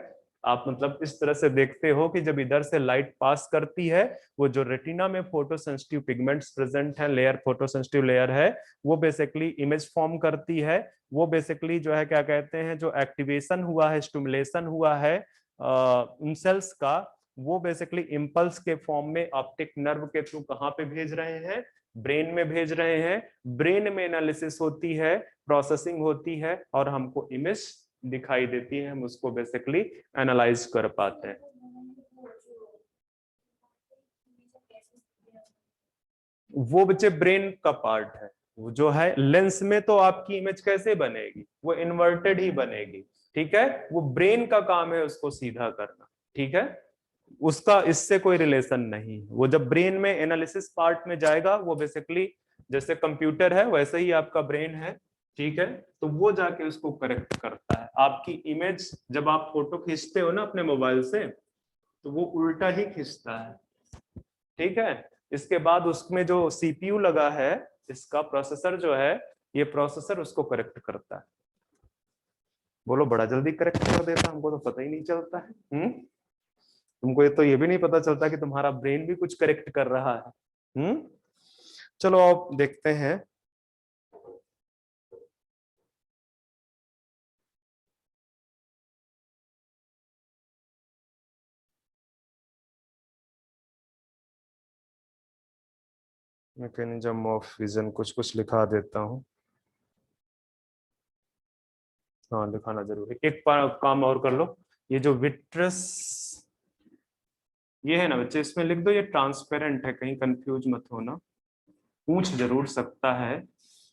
आप मतलब इस तरह से देखते हो कि जब इधर से लाइट पास करती है, वो जो रेटिना में फोटोसेंसिटिव पिगमेंट्स प्रेजेंट है, लेयर फोटोसेंसिटिव लेयर है, वो बेसिकली इमेज फॉर्म करती है। वो बेसिकली जो है क्या कहते हैं, जो एक्टिवेशन हुआ है, स्टिमुलेशन हुआ है उन सेल्स का, वो बेसिकली इंपल्स के फॉर्म में ऑप्टिक नर्व के थ्रू कहां पे भेज रहे हैं, ब्रेन में भेज रहे हैं। ब्रेन में एनालिसिस होती है, प्रोसेसिंग होती है, और हमको इमेज दिखाई देती है, हम उसको बेसिकली एनालाइज कर पाते हैं। वो बच्चे ब्रेन का पार्ट है, वो जो है लेंस में तो आपकी इमेज कैसे बनेगी, वो इन्वर्टेड ही बनेगी। ठीक है, वो ब्रेन का काम है उसको सीधा करना। ठीक है, उसका इससे कोई रिलेशन नहीं। वो जब ब्रेन में एनालिसिस पार्ट में जाएगा, वो बेसिकली जैसे कंप्यूटर है वैसे ही आपका ब्रेन है, ठीक है, तो वो जाके उसको करेक्ट करता है। आपकी इमेज जब आप फोटो खींचते हो ना अपने मोबाइल से, तो वो उल्टा ही खींचता है, ठीक है। इसके बाद उसमें जो सीपीयू लगा है, इसका प्रोसेसर जो है, ये प्रोसेसर उसको करेक्ट करता है। बोलो, बड़ा जल्दी करेक्ट कर देता, हमको तो पता ही नहीं चलता है। तुमको ये भी नहीं पता चलता कि तुम्हारा ब्रेन भी कुछ करेक्ट कर रहा है। चलो अब देखते हैं। मैकेनिज्म ऑफ विजन कुछ कुछ लिखा देता हूँ। हाँ, लिखाना जरूरी। एक काम और कर लो, ये जो विट्रस ये है ना बच्चे, इसमें लिख दो ये ट्रांसपेरेंट है, कहीं कंफ्यूज मत होना। पूछ जरूर सकता है,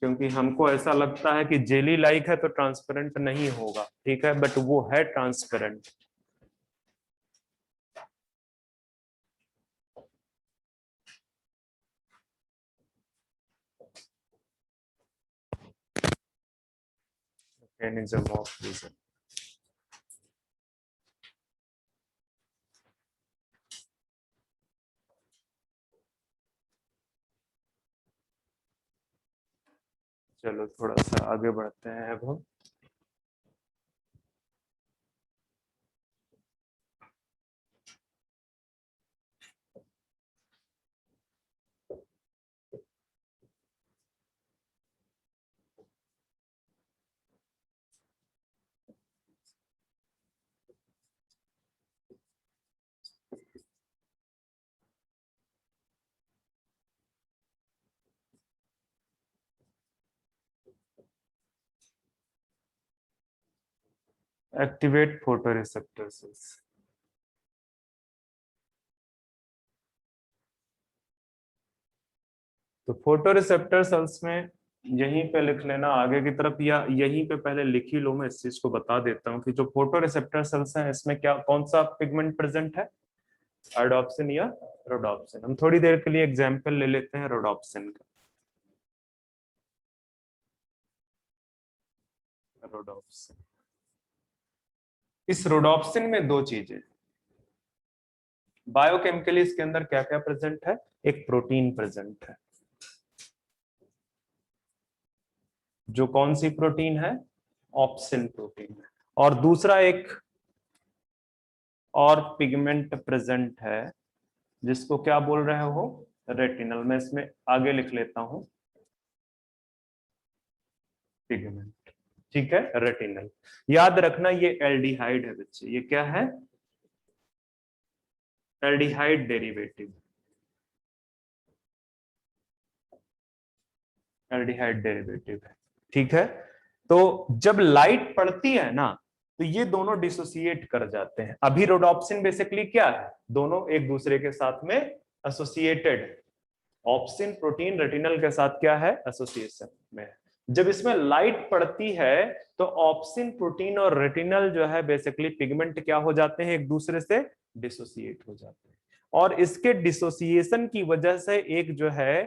क्योंकि हमको ऐसा लगता है कि जेली लाइक है तो ट्रांसपेरेंट नहीं होगा, ठीक है, बट वो है ट्रांसपेरेंट। Mechanism of vision. चलो थोड़ा सा आगे बढ़ते हैं अब हम। Activate photo receptor cells. तो फोटो रिसेप्टर सेल्स में यहीं पे लिख लेना आगे की तरफ, या यहीं पे पहले लिख ही लो। मैं इस चीज को बता देता हूँ कि जो फोटो रिसेप्टर सेल्स हैं, इसमें क्या कौन सा पिगमेंट प्रेजेंट है, आयोडोप्सिन या रोडोप्सिन। हम थोड़ी देर के लिए एग्जांपल ले लेते हैं रोडोप्सिन का। रोडोप्सिन, इस रोडोप्सिन में दो चीजें बायोकेमिकली, इसके अंदर क्या क्या प्रेजेंट है। एक प्रोटीन प्रेजेंट है, जो कौन सी प्रोटीन है, ऑप्सिन प्रोटीन है। और दूसरा एक और पिगमेंट प्रेजेंट है, जिसको क्या बोल रहे हो, रेटिनल। मैं इसमें आगे लिख लेता हूं पिगमेंट, ठीक है, रेटिनल। याद रखना ये एल्डिहाइड है बच्चे, ये क्या है, एल्डिहाइड डेरिवेटिव, एल्डिहाइड डेरिवेटिव है, ठीक है। तो जब लाइट पड़ती है ना, तो ये दोनों डिसोसिएट कर जाते हैं। अभी रोडोप्सिन बेसिकली क्या है, दोनों एक दूसरे के साथ में एसोसिएटेड। ऑप्सिन प्रोटीन रेटिनल के साथ क्या है, एसोसिएशन में। जब इसमें लाइट पड़ती है तो ऑप्सिन प्रोटीन और रेटिनल जो है बेसिकली पिगमेंट क्या हो जाते हैं, एक दूसरे से डिसोसिएट हो जाते हैं। और इसके डिसोसिएशन की वजह से एक जो है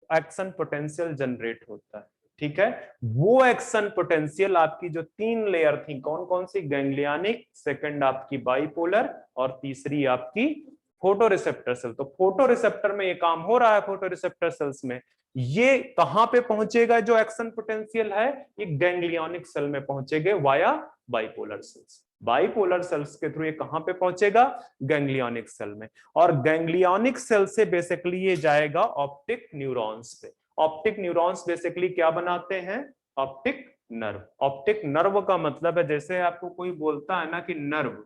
एक्शन पोटेंशियल जनरेट होता है, ठीक है। वो एक्शन पोटेंशियल आपकी जो तीन लेयर थी, कौन कौन सी, गैंग्लियनिक, सेकंड आपकी बाइपोलर, और तीसरी आपकी फोटो रिसेप्टर सेल। तो फोटो रिसेप्टर में ये काम हो रहा है, फोटो रिसेप्टर सेल्स में। ये कहां पे पहुंचेगा, जो एक्शन पोटेंशियल है, ये गैंग्लियनिक सेल में पहुंचेगा via bipolar cells. Bipolar cells के थ्रू ये कहां पे पहुंचेगा, गैंग्लियनिक सेल में। और गैंग्लियनिक सेल से बेसिकली ये जाएगा ऑप्टिक न्यूरॉन्स पे। ऑप्टिक न्यूरॉन्स बेसिकली क्या बनाते हैं, ऑप्टिक नर्व। ऑप्टिक नर्व का मतलब है, जैसे आपको कोई बोलता है ना कि नर्व,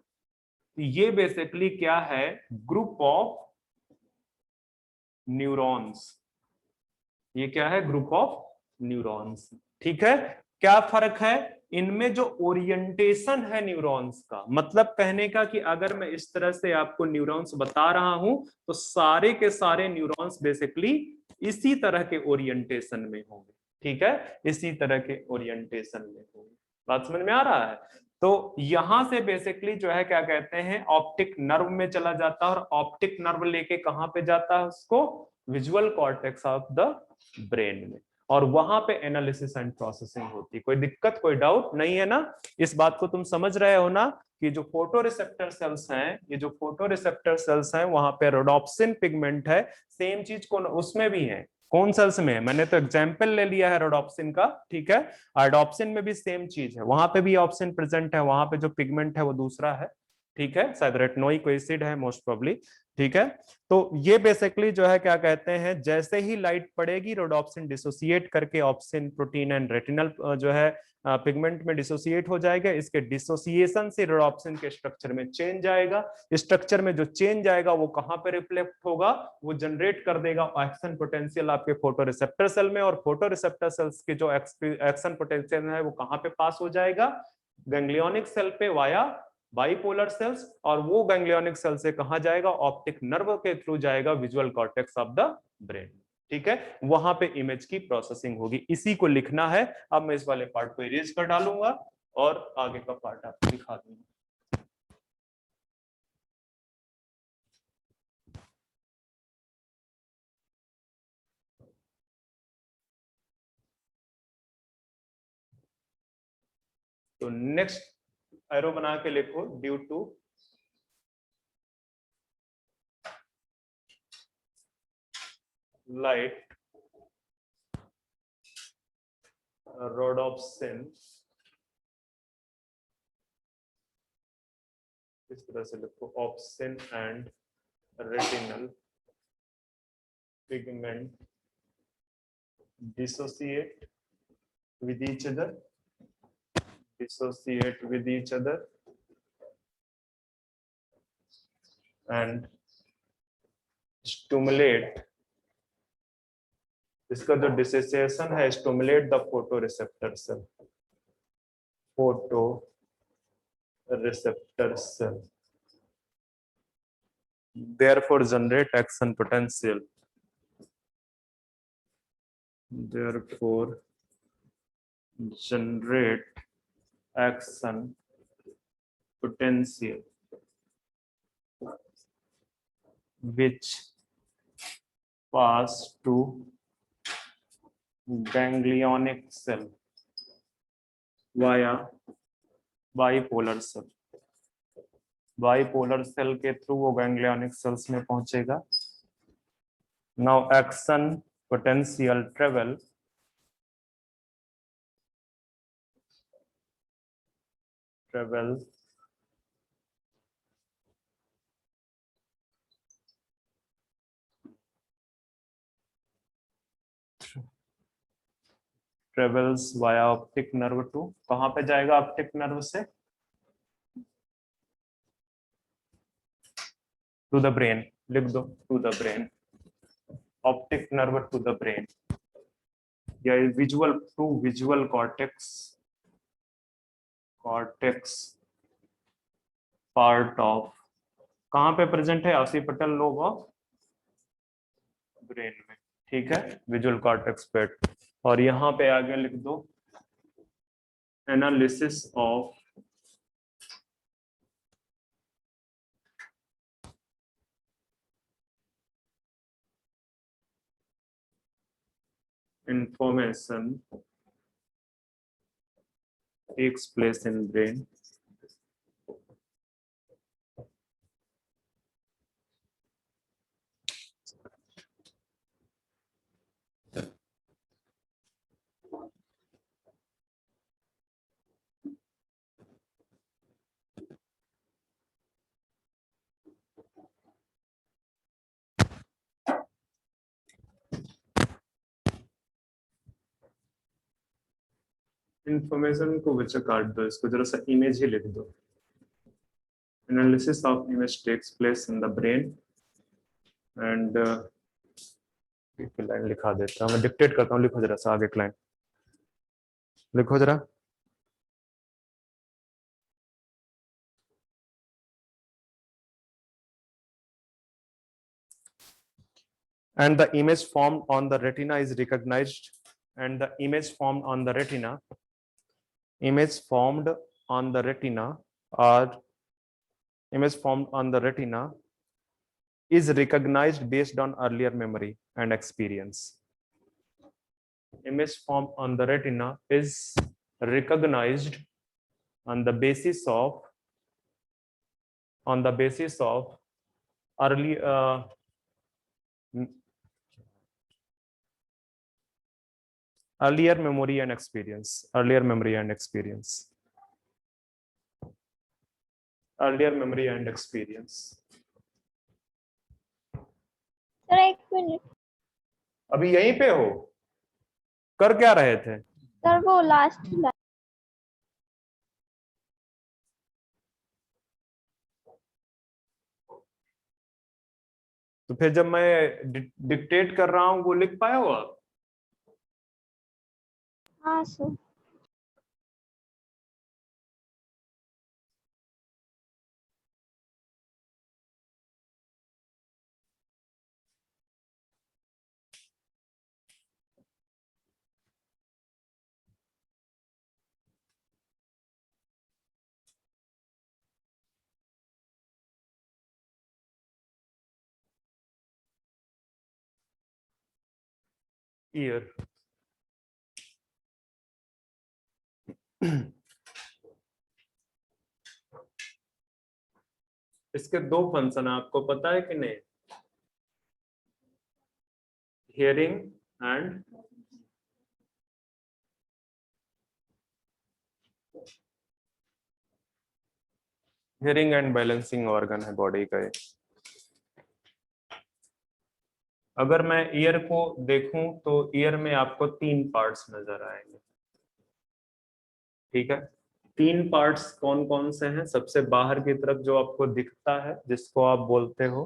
ये बेसिकली क्या है, ग्रुप ऑफ न्यूरॉन्स। ये क्या है, ग्रुप ऑफ न्यूरॉन्स, ठीक है। क्या फर्क है इनमें, जो ओरिएंटेशन है न्यूरॉन्स का, मतलब कहने का कि अगर मैं इस तरह से आपको न्यूरॉन्स बता रहा हूं, तो सारे के सारे न्यूरॉन्स बेसिकली इसी तरह के ओरिएंटेशन में होंगे, ठीक है, इसी तरह के ओरिएंटेशन में होंगे। बात समझ में आ रहा है। तो यहां से बेसिकली जो है क्या कहते हैं, ऑप्टिक नर्व में चला जाता है, और ऑप्टिक नर्व लेके कहां पे जाता है उसको, visual cortex of the brain में, और वहां पे एनालिसिस एंड प्रोसेसिंग होती है। कोई दिक्कत, कोई डाउट नहीं है ना? इस बात को तुम समझ रहे हो ना कि जो फोटो रिसेप्टर सेल्स हैं, ये जो फोटो रिसेप्टर सेल्स हैं वहां पे रोडोप्सिन पिगमेंट है, सेम चीज को उसमें भी है। कौन सेल्स में है? मैंने तो एग्जाम्पल ले लिया है रोडोप्सिन का, ठीक है। आयोडोप्सिन में भी सेम चीज है, वहां पे भी ऑप्सिन प्रेजेंट है, वहां पे जो पिगमेंट है वो दूसरा है, ठीक है, शायद रेटिनोइक एसिड है मोस्ट प्रोबेबली, ठीक है। तो ये बेसिकली जो है क्या कहते हैं, जैसे ही लाइट पड़ेगी रोडोप्सिन डिसोसिएट करके ऑप्सिन प्रोटीन एंड रेटिनल जो है पिगमेंट में डिसोसिएट हो जाएगा। इसके डिसोसिएशन से रोडोप्सिन के स्ट्रक्चर में चेंज आएगा। स्ट्रक्चर में जो चेंज आएगा वो कहां पे रिफ्लेक्ट होगा, वो जनरेट कर देगा एक्शन पोटेंशियल आपके फोटो रिसेप्टर सेल में, और फोटो रिसेप्टर सेल्स के जो एक्शन पोटेंशियल है वो कहां पे पास हो जाएगा, गैंग्लियोनिक सेल पे वाया बाइपोलर सेल्स, और वो गैंग्लियोनिक सेल से कहां जाएगा, ऑप्टिक नर्व के थ्रू जाएगा visual cortex of the brain, ठीक है। वहां पे इमेज की प्रोसेसिंग होगी, इसी को लिखना है। अब मैं इस वाले पार्ट को इरेज कर डालूंगा और आगे का पार्ट आपको दिखा दूंगा। तो नेक्स्ट एरो बना के लिखो, ड्यू टू लाइट रोडोप्सिन, इस तरह से लिखो, obscene and retinal pigment dissociate with each other, dissociate with each other and stimulate, इसका जो डिसोसिएशन है, stimulate the photoreceptor cell, photoreceptor cell, therefore generate action potential, therefore generate action potential which pass to ganglionic cell via bipolar cell, bipolar cell के through वो ganglionic cells में पहुंचेगा। Now action potential travel travels via optic nerve to, कहां पे जाएगा optic nerve से, to the brain, लिख दो to the brain, optic nerve to the brain, या visual to visual cortex, cortex part of, कहां पे प्रेजेंट है, ऑसिपिटल लोब ऑफ ब्रेन में, ठीक है, विजुअल कॉर्टेक्स पेट। और यहां पे आगे लिख दो analysis of information takes place in brain information को बच्चा काट दो, इसको जरा सा इमेज ही लिख दो। Analysis of image takes place in the brain and एक लाइन लिखा देता हूँ, मैं डिक्टेट करता हूँ, लिखो जरा सा आगे लाइन लिखो जरा। And the image formed on the retina is recognized, and the image formed on the retina, image formed on the retina or image formed on the retina is recognized based on earlier memory and experience. Image formed on the retina is recognized on the basis of early earlier memory and experience. Earlier memory and experience. Earlier memory and experience. Sir एक minute अभी यहीं पे हो? कर क्या रहे थे? Sir वो लास्ट तो फिर जब मैं डिक्टेट कर रहा हूं वो लिख पाए हो आप? हाँ सर ईयर इसके दो फंक्शन आपको पता है कि नहीं? Hearing and hearing and balancing organ है बॉडी का ये। अगर मैं ईयर को देखूं तो ईयर में आपको 3 पार्ट्स नजर आएंगे। ठीक है, 3 पार्ट्स कौन कौन से हैं? सबसे बाहर की तरफ जो आपको दिखता है जिसको आप बोलते हो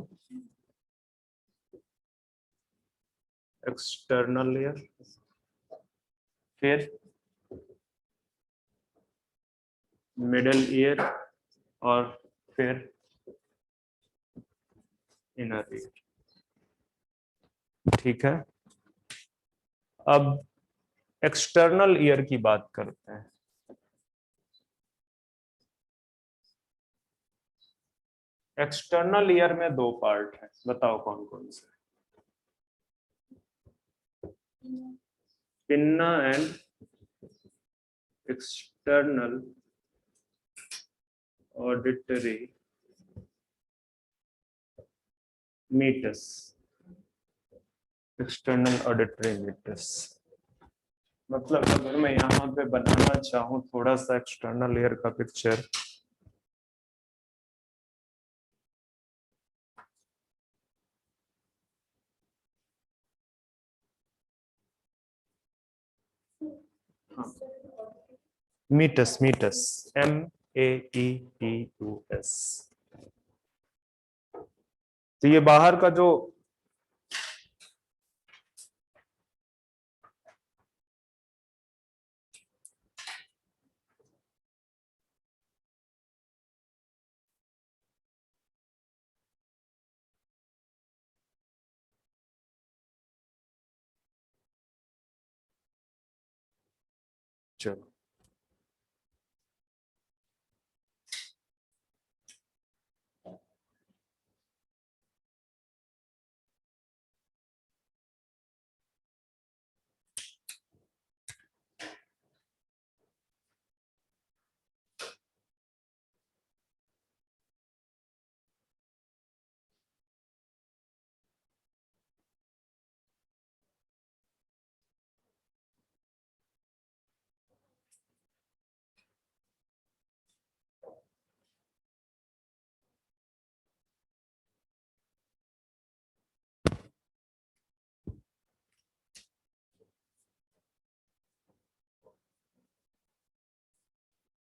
एक्सटर्नल ईयर, फिर मिडिल ईयर और फिर इनर ईयर। ठीक है, अब एक्सटर्नल ईयर की बात करते हैं। एक्सटर्नल ईयर में 2 पार्ट है, बताओ कौन कौन से? Pinna and external auditory meatus. External auditory meatus मतलब अगर मैं यहाँ पे बनाना चाहूँ थोड़ा सा एक्सटर्नल ईयर का पिक्चर, मीटस, मीटस MEATUS। तो ये बाहर का जो चलो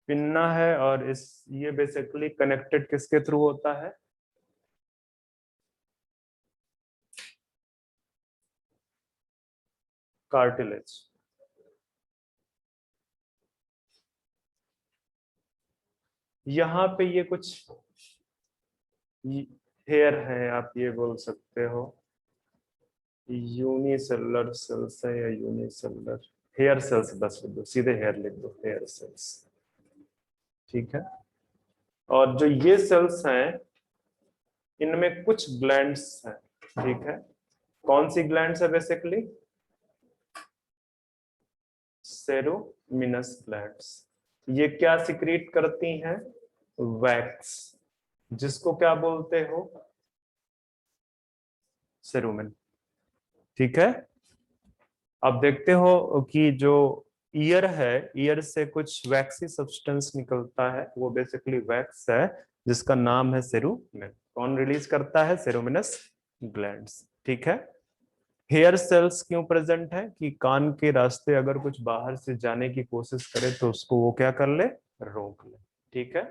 पिन्ना है और इस ये बेसिकली कनेक्टेड किसके थ्रू होता है? कार्टिलेज। यहाँ पे ये कुछ हेयर है, आप ये बोल सकते हो यूनिसेलुलर सेल्स है या यूनिसेलुलर हेयर सेल्स, बस लिख दो, सीधे हेयर लिख दो, हेयर सेल्स। ठीक है। और जो ये सेल्स हैं इनमें कुछ ग्लैंड्स हैं, ठीक है। कौन सी ग्लैंड्स है बेसिकली? सेरोमिनस ग्लैंड्स। ये क्या सिक्रीट करती हैं? वैक्स, जिसको क्या बोलते हो? सेरुमिन, ठीक है। अब देखते हो कि जो ईयर है, ईयर से कुछ वैक्सी सब्सटेंस निकलता है, वो बेसिकली वैक्स है जिसका नाम है सेरुमिन। कौन रिलीज करता है? सेरुमिनस ग्लैंड्स, ठीक है। हेयर सेल्स क्यों प्रेजेंट है? कि कान के रास्ते अगर कुछ बाहर से जाने की कोशिश करे तो उसको वो क्या कर ले? रोक ले, ठीक है,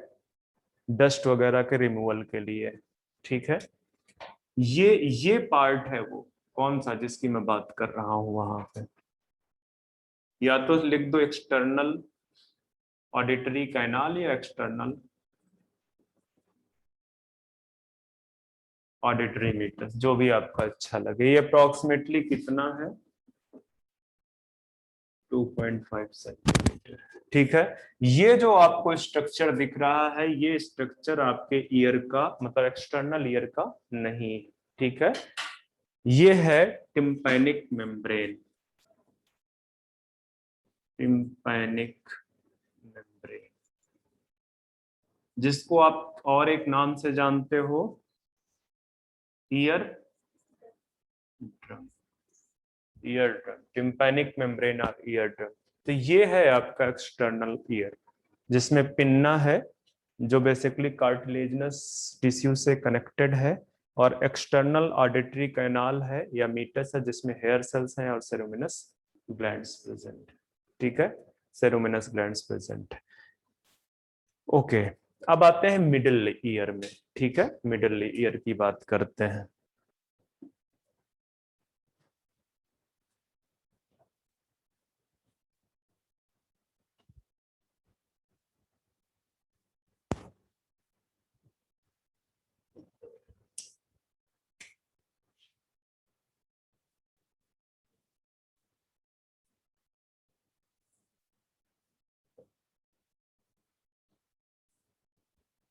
डस्ट वगैरह के रिमूवल के लिए, ठीक है। ये पार्ट है वो कौन सा जिसकी मैं बात कर रहा हूं वहां पे। या तो लिख दो एक्सटर्नल ऑडिटरी कैनाल या एक्सटर्नल ऑडिटरी मीटर, जो भी आपका अच्छा लगे। ये अप्रोक्सीमेटली कितना है? 2.5 सेंटीमीटर, ठीक है। ये जो आपको स्ट्रक्चर दिख रहा है, ये स्ट्रक्चर आपके ईयर का मतलब एक्सटर्नल ईयर का नहीं, ठीक है। ये है टिम्पैनिक मेम्ब्रेन, टिम्पैनिक मेम्ब्रेन, जिसको आप और एक नाम से जानते हो, ear drum, ear drum, tympanic membrane और ईयर ड्रम। तो ये है आपका एक्सटर्नल ईयर, जिसमें पिन्ना है जो बेसिकली कार्टिलेजिनस टिश्यू से कनेक्टेड है, और एक्सटर्नल ऑडिटरी कैनाल है या मीटस है जिसमें हेयर सेल्स हैं और सेरुमिनस ग्लैंड्स प्रेजेंट है, ठीक है। सेरुमिनस ग्लैंड्स प्रेजेंट है, ओके। अब आते हैं मिडिल ईयर में, ठीक है। मिडिल ईयर की बात करते हैं।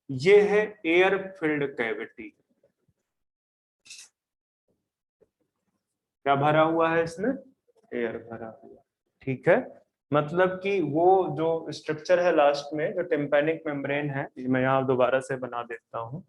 ये है एयर फिल्ड कैविटी। क्या भरा हुआ है इसमें? एयर भरा हुआ, ठीक है। मतलब कि वो जो स्ट्रक्चर है लास्ट में, जो टिम्पैनिक मेम्ब्रेन है, मैं यहाँ दोबारा से बना देता हूँ।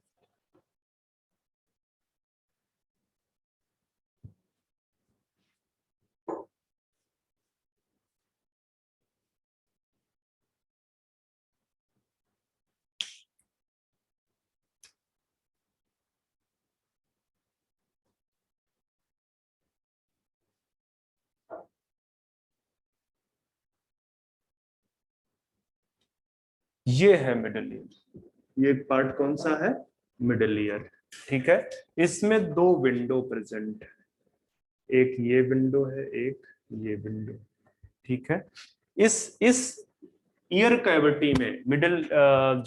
ये है मिडिल ईयर, ये पार्ट कौन सा है? मिडिल ईयर, ठीक है। इसमें दो विंडो प्रेजेंट है, एक ये विंडो है, एक ये विंडो, ठीक है। इस ईयर कैविटी में मिडिल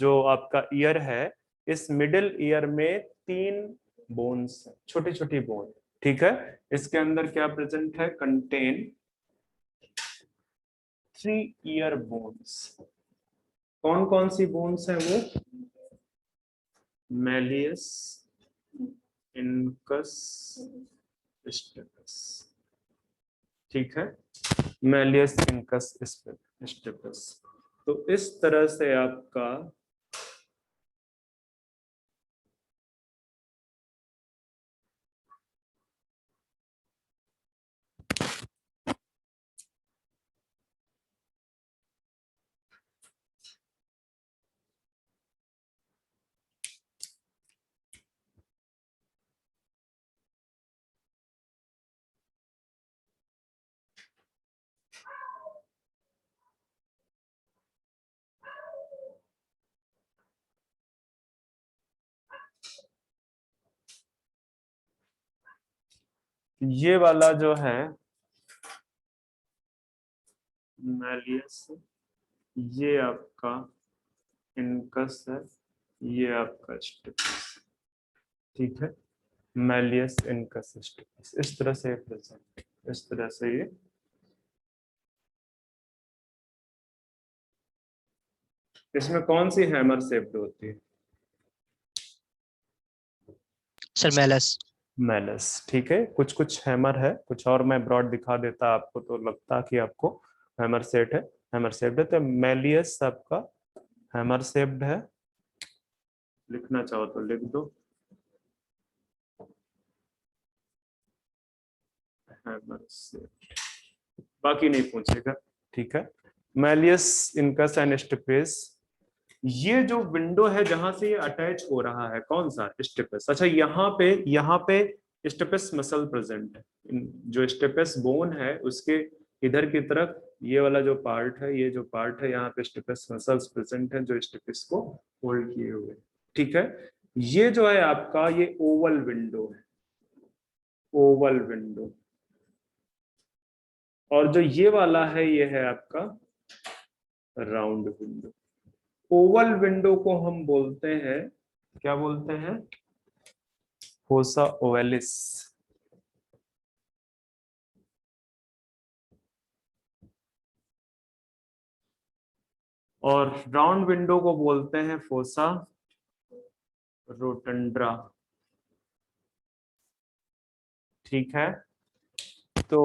जो आपका ईयर है, इस मिडिल ईयर में तीन बोन्स, छोटी छोटी बोन, ठीक है। इसके अंदर क्या प्रेजेंट है? Contain 3 ear bones. कौन कौन सी बोन्स हैं वो? मैलियस, इनकस, स्टेपस, ठीक है। Malleus, incus, stapes. तो इस तरह से आपका ये वाला जो है मैलियस, ये आपका इनकस है, ये आपका स्टेपस, ठीक है। मैलियस, इनकस, स्टेपस, इस तरह से प्रेजेंट, इस तरह से ये इसमें कौन सी हैमर शेप्ड होती है? Sir Malus. मेलस, ठीक है। कुछ कुछ हैमर है, कुछ और मैं ब्रॉड दिखा देता आपको तो लगता कि आपको हैमर सेट है, हैमर शेप्ड है। तो मेलियस आपका हैमर शेप्ड है, लिखना चाहो तो लिख दो, हैमर शेप्ड, बाकी नहीं पूछेगा, ठीक है। मेलियस इनकस एंड स्टिपेस, ये जो विंडो है जहां से ये अटैच हो रहा है, कौन सा? स्टेपस। अच्छा, यहाँ पे स्टेपस मसल प्रेजेंट है। जो स्टेपस बोन है उसके इधर की तरफ ये वाला जो पार्ट है, ये जो पार्ट है, यहाँ पे स्टेपस मसल्स प्रेजेंट है जो स्टेपस को होल्ड किए हुए, ठीक है। ये जो है आपका ये ओवल विंडो है, ओवल विंडो। और जो ये वाला है ये है आपका राउंड विंडो। ओवल विंडो को हम बोलते हैं, क्या बोलते हैं? Fossa ovalis. और राउंड विंडो को बोलते हैं फोसा रोटंड्रा, ठीक है। तो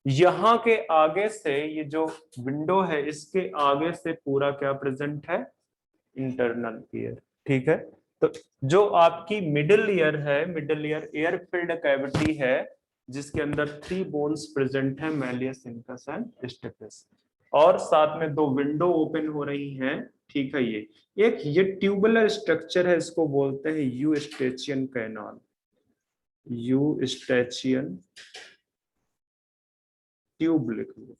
यहां के आगे से ये जो विंडो है इसके आगे से पूरा क्या प्रेजेंट है? इंटरनल ईयर, ठीक है। तो जो आपकी मिडिल ईयर है, middle ear air filled cavity है जिसके अंदर 3 बोन्स प्रेजेंट है, मेलियस, इनकस एंड स्टेपस, और साथ में 2 विंडो ओपन हो रही हैं, ठीक है। ये ट्यूबुलर स्ट्रक्चर है, इसको बोलते हैं यूस्टेचियन कैनाल, यूस्टेचियन ट्यूब लिख लो,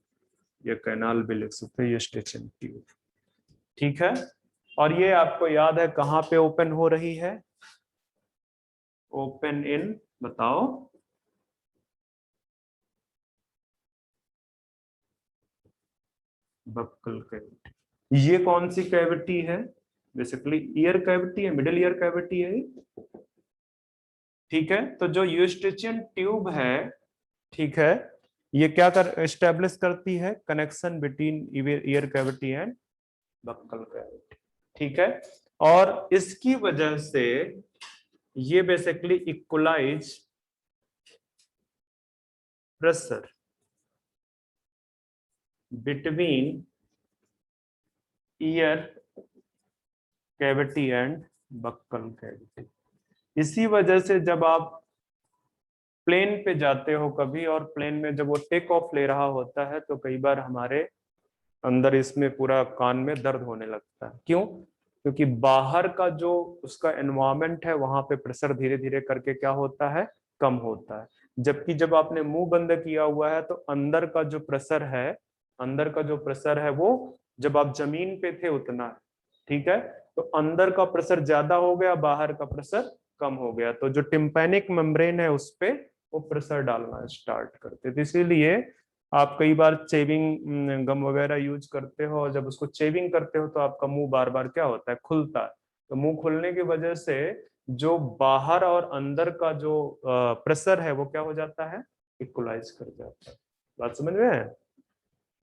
या कैनाल भी लिख सकते हैं, यूस्टेचियन ट्यूब, ठीक है। और ये आपको याद है कहां पे ओपन हो रही है? ओपन इन, बताओ, बक्कल कैविटी। ये कौन सी कैविटी है? बेसिकली ईयर कैविटी है, मिडिल ईयर कैविटी है, ठीक है। तो जो यूस्टेचियन ट्यूब है, ठीक है, ये क्या कर एस्टेब्लिश करती है? Connection between ear cavity and buccal cavity, ठीक है। और इसकी वजह से ये basically equalize pressure between ear cavity and buccal cavity. इसी वजह से जब आप प्लेन पे जाते हो कभी, और प्लेन में जब वो टेक ऑफ ले रहा होता है तो कई बार हमारे अंदर इसमें पूरा कान में दर्द होने लगता है। क्यों? क्योंकि बाहर का जो उसका एनवायरमेंट है वहां पे प्रेशर धीरे धीरे करके क्या होता है? कम होता है। जबकि जब आपने मुंह बंद किया हुआ है तो अंदर का जो प्रेशर है, अंदर का जो प्रेशर है वो जब आप जमीन पे थे उतना है, ठीक है। तो अंदर का प्रेशर ज्यादा हो गया, बाहर का प्रेशर कम हो गया, तो जो टिम्पैनिक मेम्ब्रेन है उस पे वो प्रेशर डालना स्टार्ट करते थे। इसीलिए आप कई बार चेविंग गम वगैरह यूज करते हो, और जब उसको चेविंग करते हो तो आपका मुंह बार बार क्या होता है? खुलता है। तो मुंह खुलने की वजह से जो बाहर और अंदर का जो प्रेशर है वो क्या हो जाता है? इक्वलाइज कर जाता है। बात समझ में है?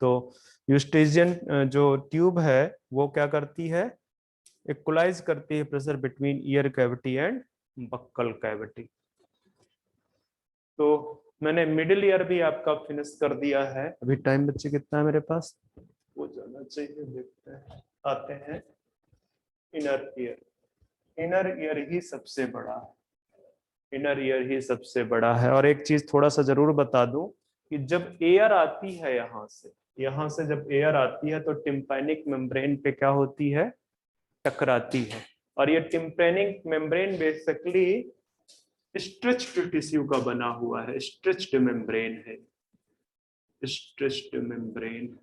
तो यूस्टेशियन जो ट्यूब है वो क्या करती है? इक्वलाइज करती है pressure between ear cavity and buccal cavity. तो मैंने मिडिल ईयर भी आपका फिनिश कर दिया है। अभी टाइम बच्चे कितना है मेरे पास? वो जाना चाहिए, देखते हैं, आते हैं इनर ईयर। इनर ईयर ही सबसे बड़ा है, इनर ईयर ही सबसे बड़ा है। और एक चीज थोड़ा सा जरूर बता दूं कि जब एयर आती है यहाँ से जब एयर आती है तो टिम्पैनिक मेम्ब्रेन पे क्या होती है? टकराती है। और ये tympanic membrane basically stretched tissue का बना हुआ है, स्ट्रेच्ड मेम्ब्रेन है, स्ट्रेच्ड मेम्ब्रेन।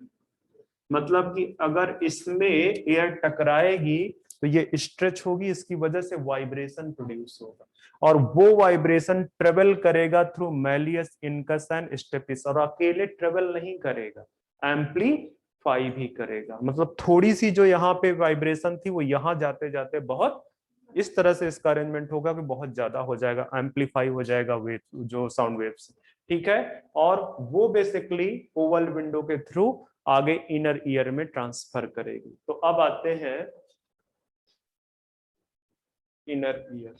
मतलब कि अगर इसमें एयर टकराएगी तो ये स्ट्रेच होगी, इसकी वजह से वाइब्रेशन प्रोड्यूस होगा, और वो वाइब्रेशन ट्रेवल करेगा through malleus, incus and stapes, और अकेले ट्रेवल नहीं करेगा, एम्पलीफाई भी करेगा। मतलब थोड़ी सी जो यहाँ पे वाइब्रेशन थी वो यहाँ जाते जाते बहुत इस तरह से इसका अरेंजमेंट होगा कि बहुत ज्यादा हो जाएगा, एम्पलीफाई हो जाएगा वेव, जो साउंड वेव्स, ठीक है। और वो बेसिकली ओवल विंडो के थ्रू आगे इनर ईयर में ट्रांसफर करेगी। तो अब आते हैं इनर ईयर।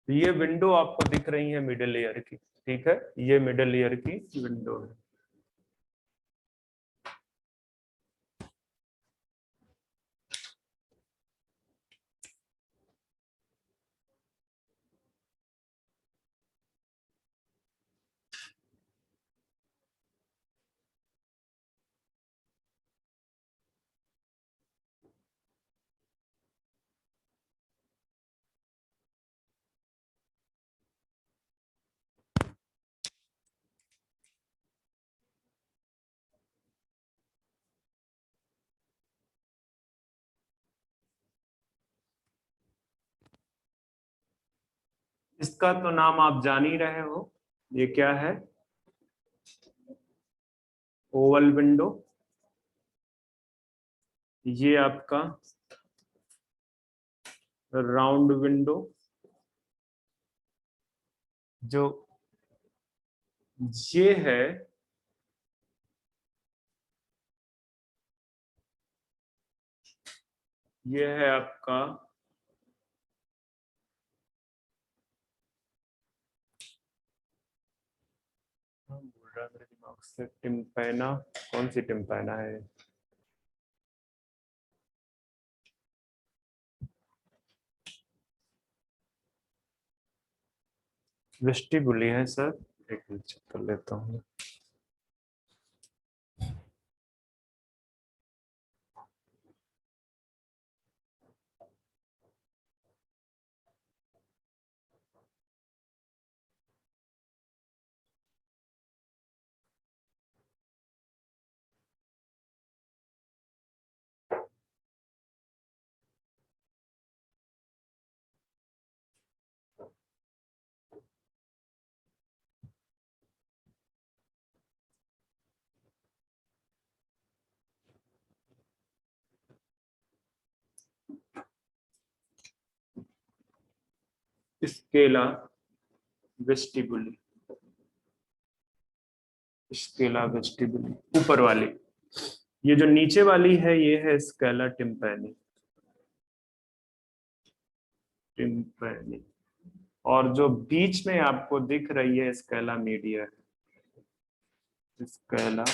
ये विंडो आपको दिख रही है मिडिल ईयर की, ठीक है, ये मिडिल ईयर की विंडो है। इसका तो नाम आप जान ही रहे हो, ये क्या है, ओवल विंडो। ये आपका राउंड विंडो, जो ये है ये है आपका बोल रहा मेरे दिमाग से, टिम्पैना, कौन सी टिम्पैना है, वेस्टिबुली है सर, एक मिनट चेक कर लेता हूँ। स्केला वेस्टिबुली, स्केला वेस्टिबुली ऊपर वाली, ये जो नीचे वाली है ये है स्केला टिम्पैनी, टिम्पैनी। और जो बीच में आपको दिख रही है स्केला मीडिया, स्केला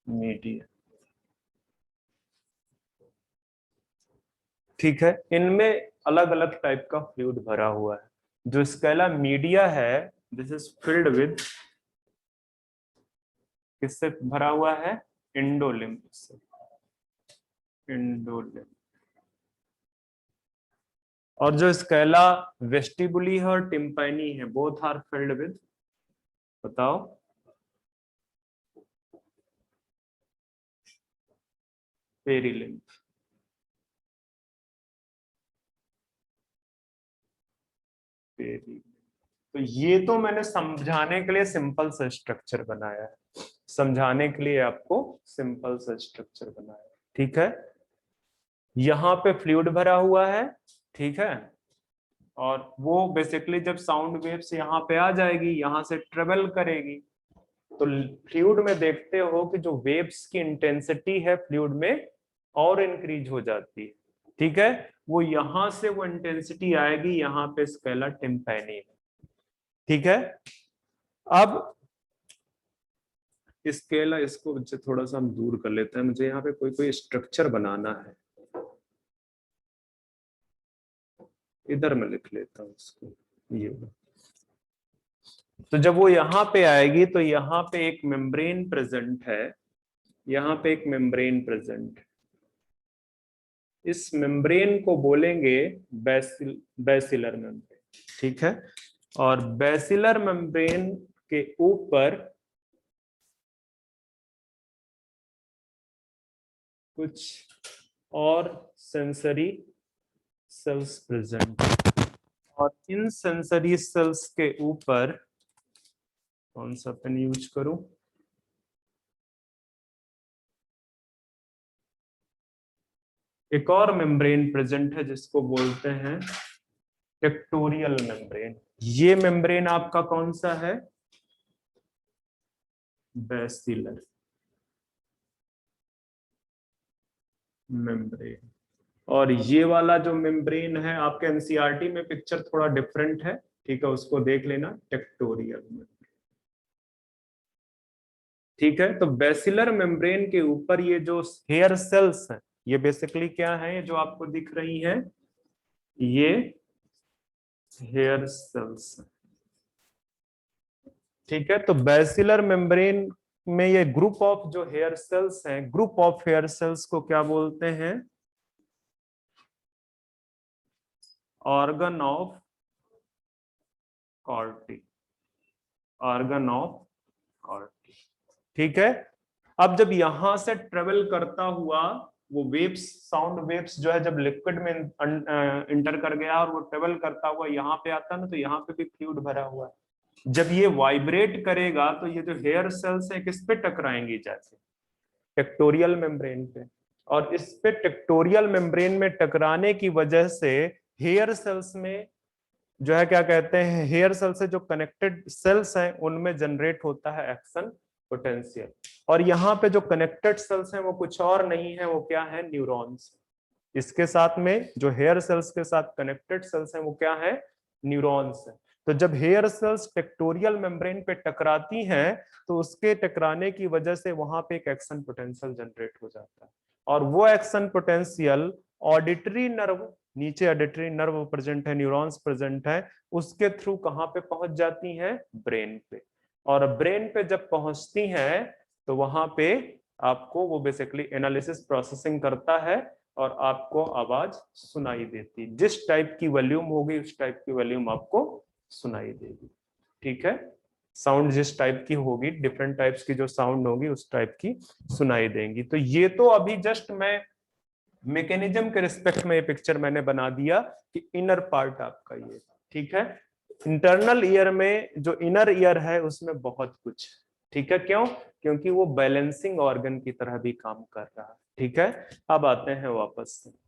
मीडिया, ठीक है। इनमें अलग अलग टाइप का फ्लूइड भरा हुआ है। जो स्केला मीडिया है, दिस इज फिल्ड विद, किससे भरा हुआ है, इंडोलिम्फ से, इंडोलिम्फ। और जो स्केला वेस्टिबुली है और टिम्पैनी है, बोथ आर फिल्ड विद, बताओ, पेरिलिम्फ। तो ये तो मैंने समझाने के लिए सिंपल सा स्ट्रक्चर बनाया है, समझाने के लिए आपको सिंपल सा स्ट्रक्चर बनाया है, ठीक है। यहाँ पे फ्लूइड भरा हुआ है, ठीक है, और वो बेसिकली जब साउंड वेव्स यहाँ पे आ जाएगी, यहाँ से ट्रेवल करेगी, तो फ्लूइड में देखते हो कि जो वेव्स की इंटेंसिटी है फ्लूइड में और इंक्रीज हो जाती है, ठीक है। वो यहां से वो इंटेंसिटी आएगी यहाँ पे स्केला टिम्पैनी में, ठीक है। अब स्केला, इसको थोड़ा सा हम दूर कर लेते हैं, मुझे यहाँ पे कोई कोई स्ट्रक्चर बनाना है, इधर मैं लिख लेता हूँ इसको, ये। तो जब वो यहाँ पे आएगी तो यहाँ पे एक मेम्ब्रेन प्रेजेंट है, यहाँ पे एक मेम्ब्रेन प्रेजेंट है, इस मेम्ब्रेन को बोलेंगे बैसिलर मेम्ब्रेन, ठीक है। और बैसिलर मेम्ब्रेन के ऊपर कुछ और सेंसरी सेल्स प्रेजेंट, और इन सेंसरी सेल्स के ऊपर कौन सा पेन यूज करूं, एक और मेम्ब्रेन प्रेजेंट है जिसको बोलते हैं टेक्टोरियल मेम्ब्रेन। ये मेम्ब्रेन आपका कौन सा है, बेसिलर मेम्ब्रेन। और ये वाला जो मेम्ब्रेन है आपके एनसीईआरटी में पिक्चर थोड़ा डिफरेंट है, ठीक है, उसको देख लेना, टेक्टोरियल मेम्ब्रेन। ठीक है, तो बेसिलर मेम्ब्रेन के ऊपर ये जो हेयर सेल्स हैं, ये बेसिकली क्या है, जो आपको दिख रही हैं, ये हेयर सेल्स हैं। ठीक है, तो बेसिलर मेम्ब्रेन में ये ग्रुप ऑफ जो हेयर सेल्स हैं, ग्रुप ऑफ हेयर सेल्स को क्या बोलते हैं, ऑर्गन ऑफ कॉर्टी, ऑर्गन ऑफ कॉर्टी। ठीक है, अब जब यहां से ट्रेवल करता हुआ वो वेव्स, साउंड वेव्स जो है, जब लिक्विड में इंटर कर गया और वो ट्रेवल करता हुआ यहाँ पे आता ना, तो यहाँ पे भी फ्लूइड भरा हुआ है। जब ये वाइब्रेट करेगा तो ये जो हेयर सेल्स है किस पे टकराएंगी, जैसे टेक्टोरियल मेम्ब्रेन पे, और इस पे टेक्टोरियल मेम्ब्रेन में टकराने की वजह से हेयर सेल्स में जो है, क्या कहते हैं, हेयर सेल से जो कनेक्टेड सेल्स हैं उनमें जनरेट होता है एक्शन पोटेंशियल। और यहाँ पे जो कनेक्टेड सेल्स हैं वो कुछ और नहीं है, वो क्या है, न्यूरॉन्स। इसके साथ में जो हेयर सेल्स के साथ कनेक्टेड सेल्स हैं वो क्या है, न्यूरॉन्स है। तो जब हेयर सेल्स टेक्टोरियल मेम्ब्रेन पे टकराती हैं तो उसके टकराने की वजह से वहां पे एक एक्शन पोटेंशियल जनरेट हो जाता है, और वो एक्शन पोटेंशियल ऑडिटरी नर्व, नीचे ऑडिटरी नर्व प्रेजेंट है, न्यूरॉन्स प्रेजेंट है, उसके थ्रू कहां पे पहुंच जाती हैं, ब्रेन पे। और ब्रेन पे जब पहुंचती हैं तो वहां पे आपको वो बेसिकली एनालिसिस प्रोसेसिंग करता है और आपको आवाज सुनाई देती, जिस टाइप की वॉल्यूम होगी उस टाइप की वॉल्यूम आपको सुनाई देगी। ठीक है, साउंड जिस टाइप की होगी, डिफरेंट टाइप्स की जो साउंड होगी उस टाइप की सुनाई देंगी। तो ये तो अभी जस्ट मैं मैकेनिज्म के रिस्पेक्ट में ये पिक्चर मैंने बना दिया कि इनर पार्ट आपका ये, ठीक है। इंटरनल ईयर में जो इनर ईयर है उसमें बहुत कुछ, ठीक है, क्यों, क्योंकि वो बैलेंसिंग ऑर्गन की तरह भी काम कर रहा है। ठीक है, अब आते हैं वापस से।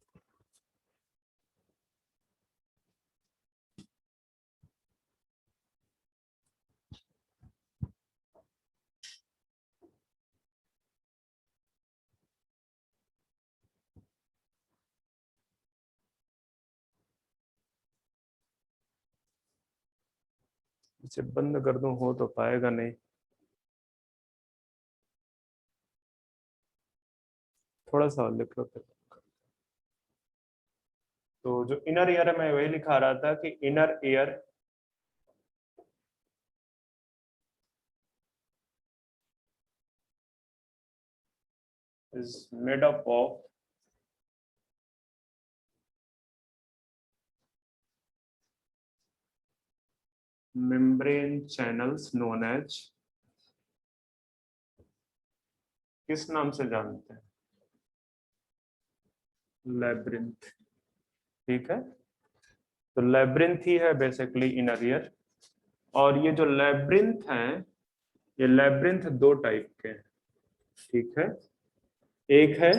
इसे बंद कर दूं, हो तो पाएगा नहीं, थोड़ा सा और लिख लो फिर। तो जो इनर ईयर है मैं वही लिखा रहा था कि inner ear is made up of membrane channels known as, किस नाम से जानते हैं, लैब्रिंथ। ठीक है, तो लैब्रिंथ ही है बेसिकली इनर ईयर। और ये जो लैब्रिंथ हैं, ये लैब्रिंथ दो टाइप के हैं। ठीक है, एक है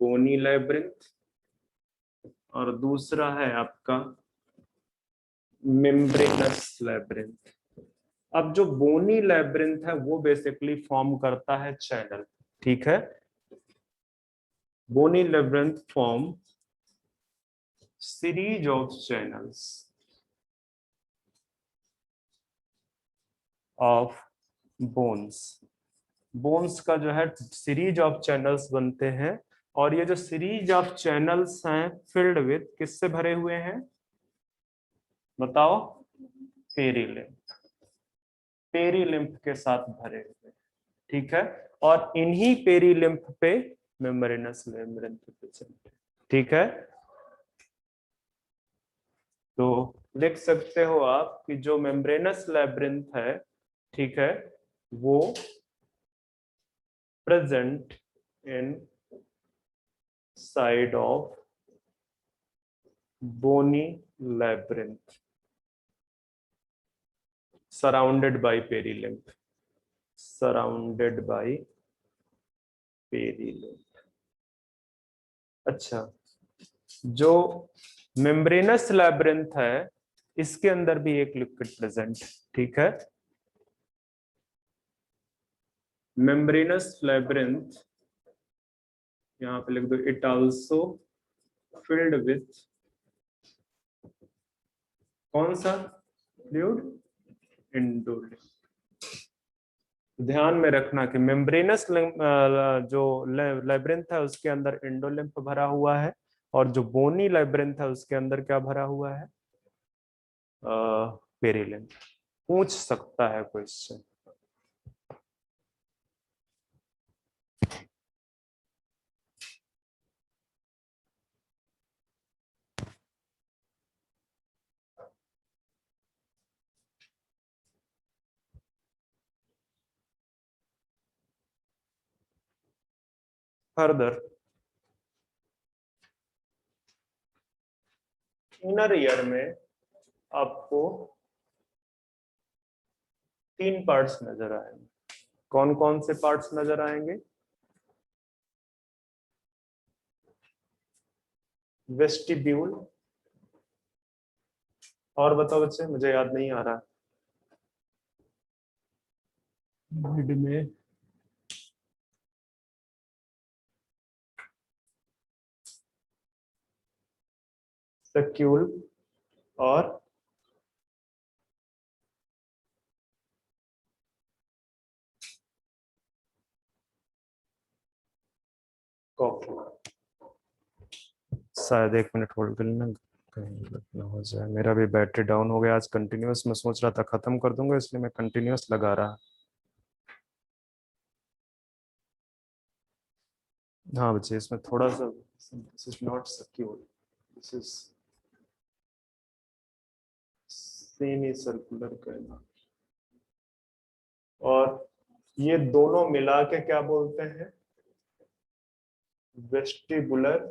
बोनी लैब्रिंथ और दूसरा है आपका मेम्ब्रेनस लैब्रिंथ। अब जो बोनी लैब्रिंथ है वो बेसिकली फॉर्म करता है चैनल। ठीक है, bony labyrinth form series of channels of bones. Bones का जो है सीरीज ऑफ चैनल्स बनते हैं, और ये जो सीरीज ऑफ चैनल्स हैं फिल्ड विद किससे भरे हुए हैं, बताओ, पेरीलिम्फ, पेरीलिम्फ के साथ भरे हुए। ठीक है, और इन्हीं पेरीलिम्फ पे मेम्ब्रेनस लैब्रिंथ प्रेजेंट है। ठीक है, तो लिख सकते हो आप कि जो मेम्ब्रेनस लैब्रिंथ है, ठीक है, वो present inside of bony labyrinth surrounded by perilymph, surrounded by perilymph. अच्छा, जो मेम्ब्रेनस लैब्रिंथ है इसके अंदर भी एक लिक्विड प्रेजेंट, ठीक है। मेम्ब्रेनस लैब्रिंथ, यहां पे लिख दो, इट आल्सो फिल्ड विथ कौन सा फ्लूइड, इंडोलिम्फ। ध्यान में रखना कि मेम्ब्रेनस जो लैब्रिंथ है उसके अंदर इंडोलिम्फ भरा हुआ है, और जो बोनी लैब्रिंथ है उसके अंदर क्या भरा हुआ है, पेरीलिम्फ। पूछ सकता है क्वेश्चन। फर्दर इनर ईयर में आपको 3 पार्ट्स नजर आएंगे। कौन कौन से पार्ट्स नजर आएंगे? वेस्टिब्यूल, और बताओ बच्चे, मुझे याद नहीं आ रहा। मिड में सैक्यूल और कॉक्लिया। शायद 1 मिनट होल्ड कर लेना, कहीं ना हो जाए। मेरा भी बैटरी डाउन हो गया आज कंटिन्यूअस, मैं सोच रहा था खत्म कर दूंगा इसलिए मैं कंटिन्यूअस लगा रहा। हाँ बच्चे, इसमें थोड़ा सा, this is not secure, this is semi circular कहना, और ये दोनों मिला के क्या बोलते हैं? Vestibular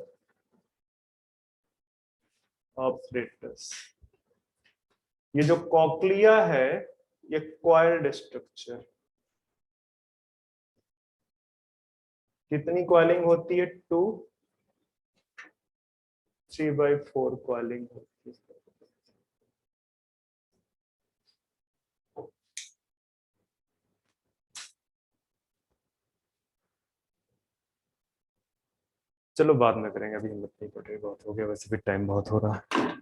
apparatus. ये जो कॉक्लिया है ये कॉइल्ड स्ट्रक्चर, कितनी कॉइलिंग होती है? 2 3/4 कॉइलिंग होती है। चलो बाद में करेंगे, अभी हिम्मत नहीं पड़ रही, बहुत हो गया, वैसे भी टाइम बहुत हो रहा है।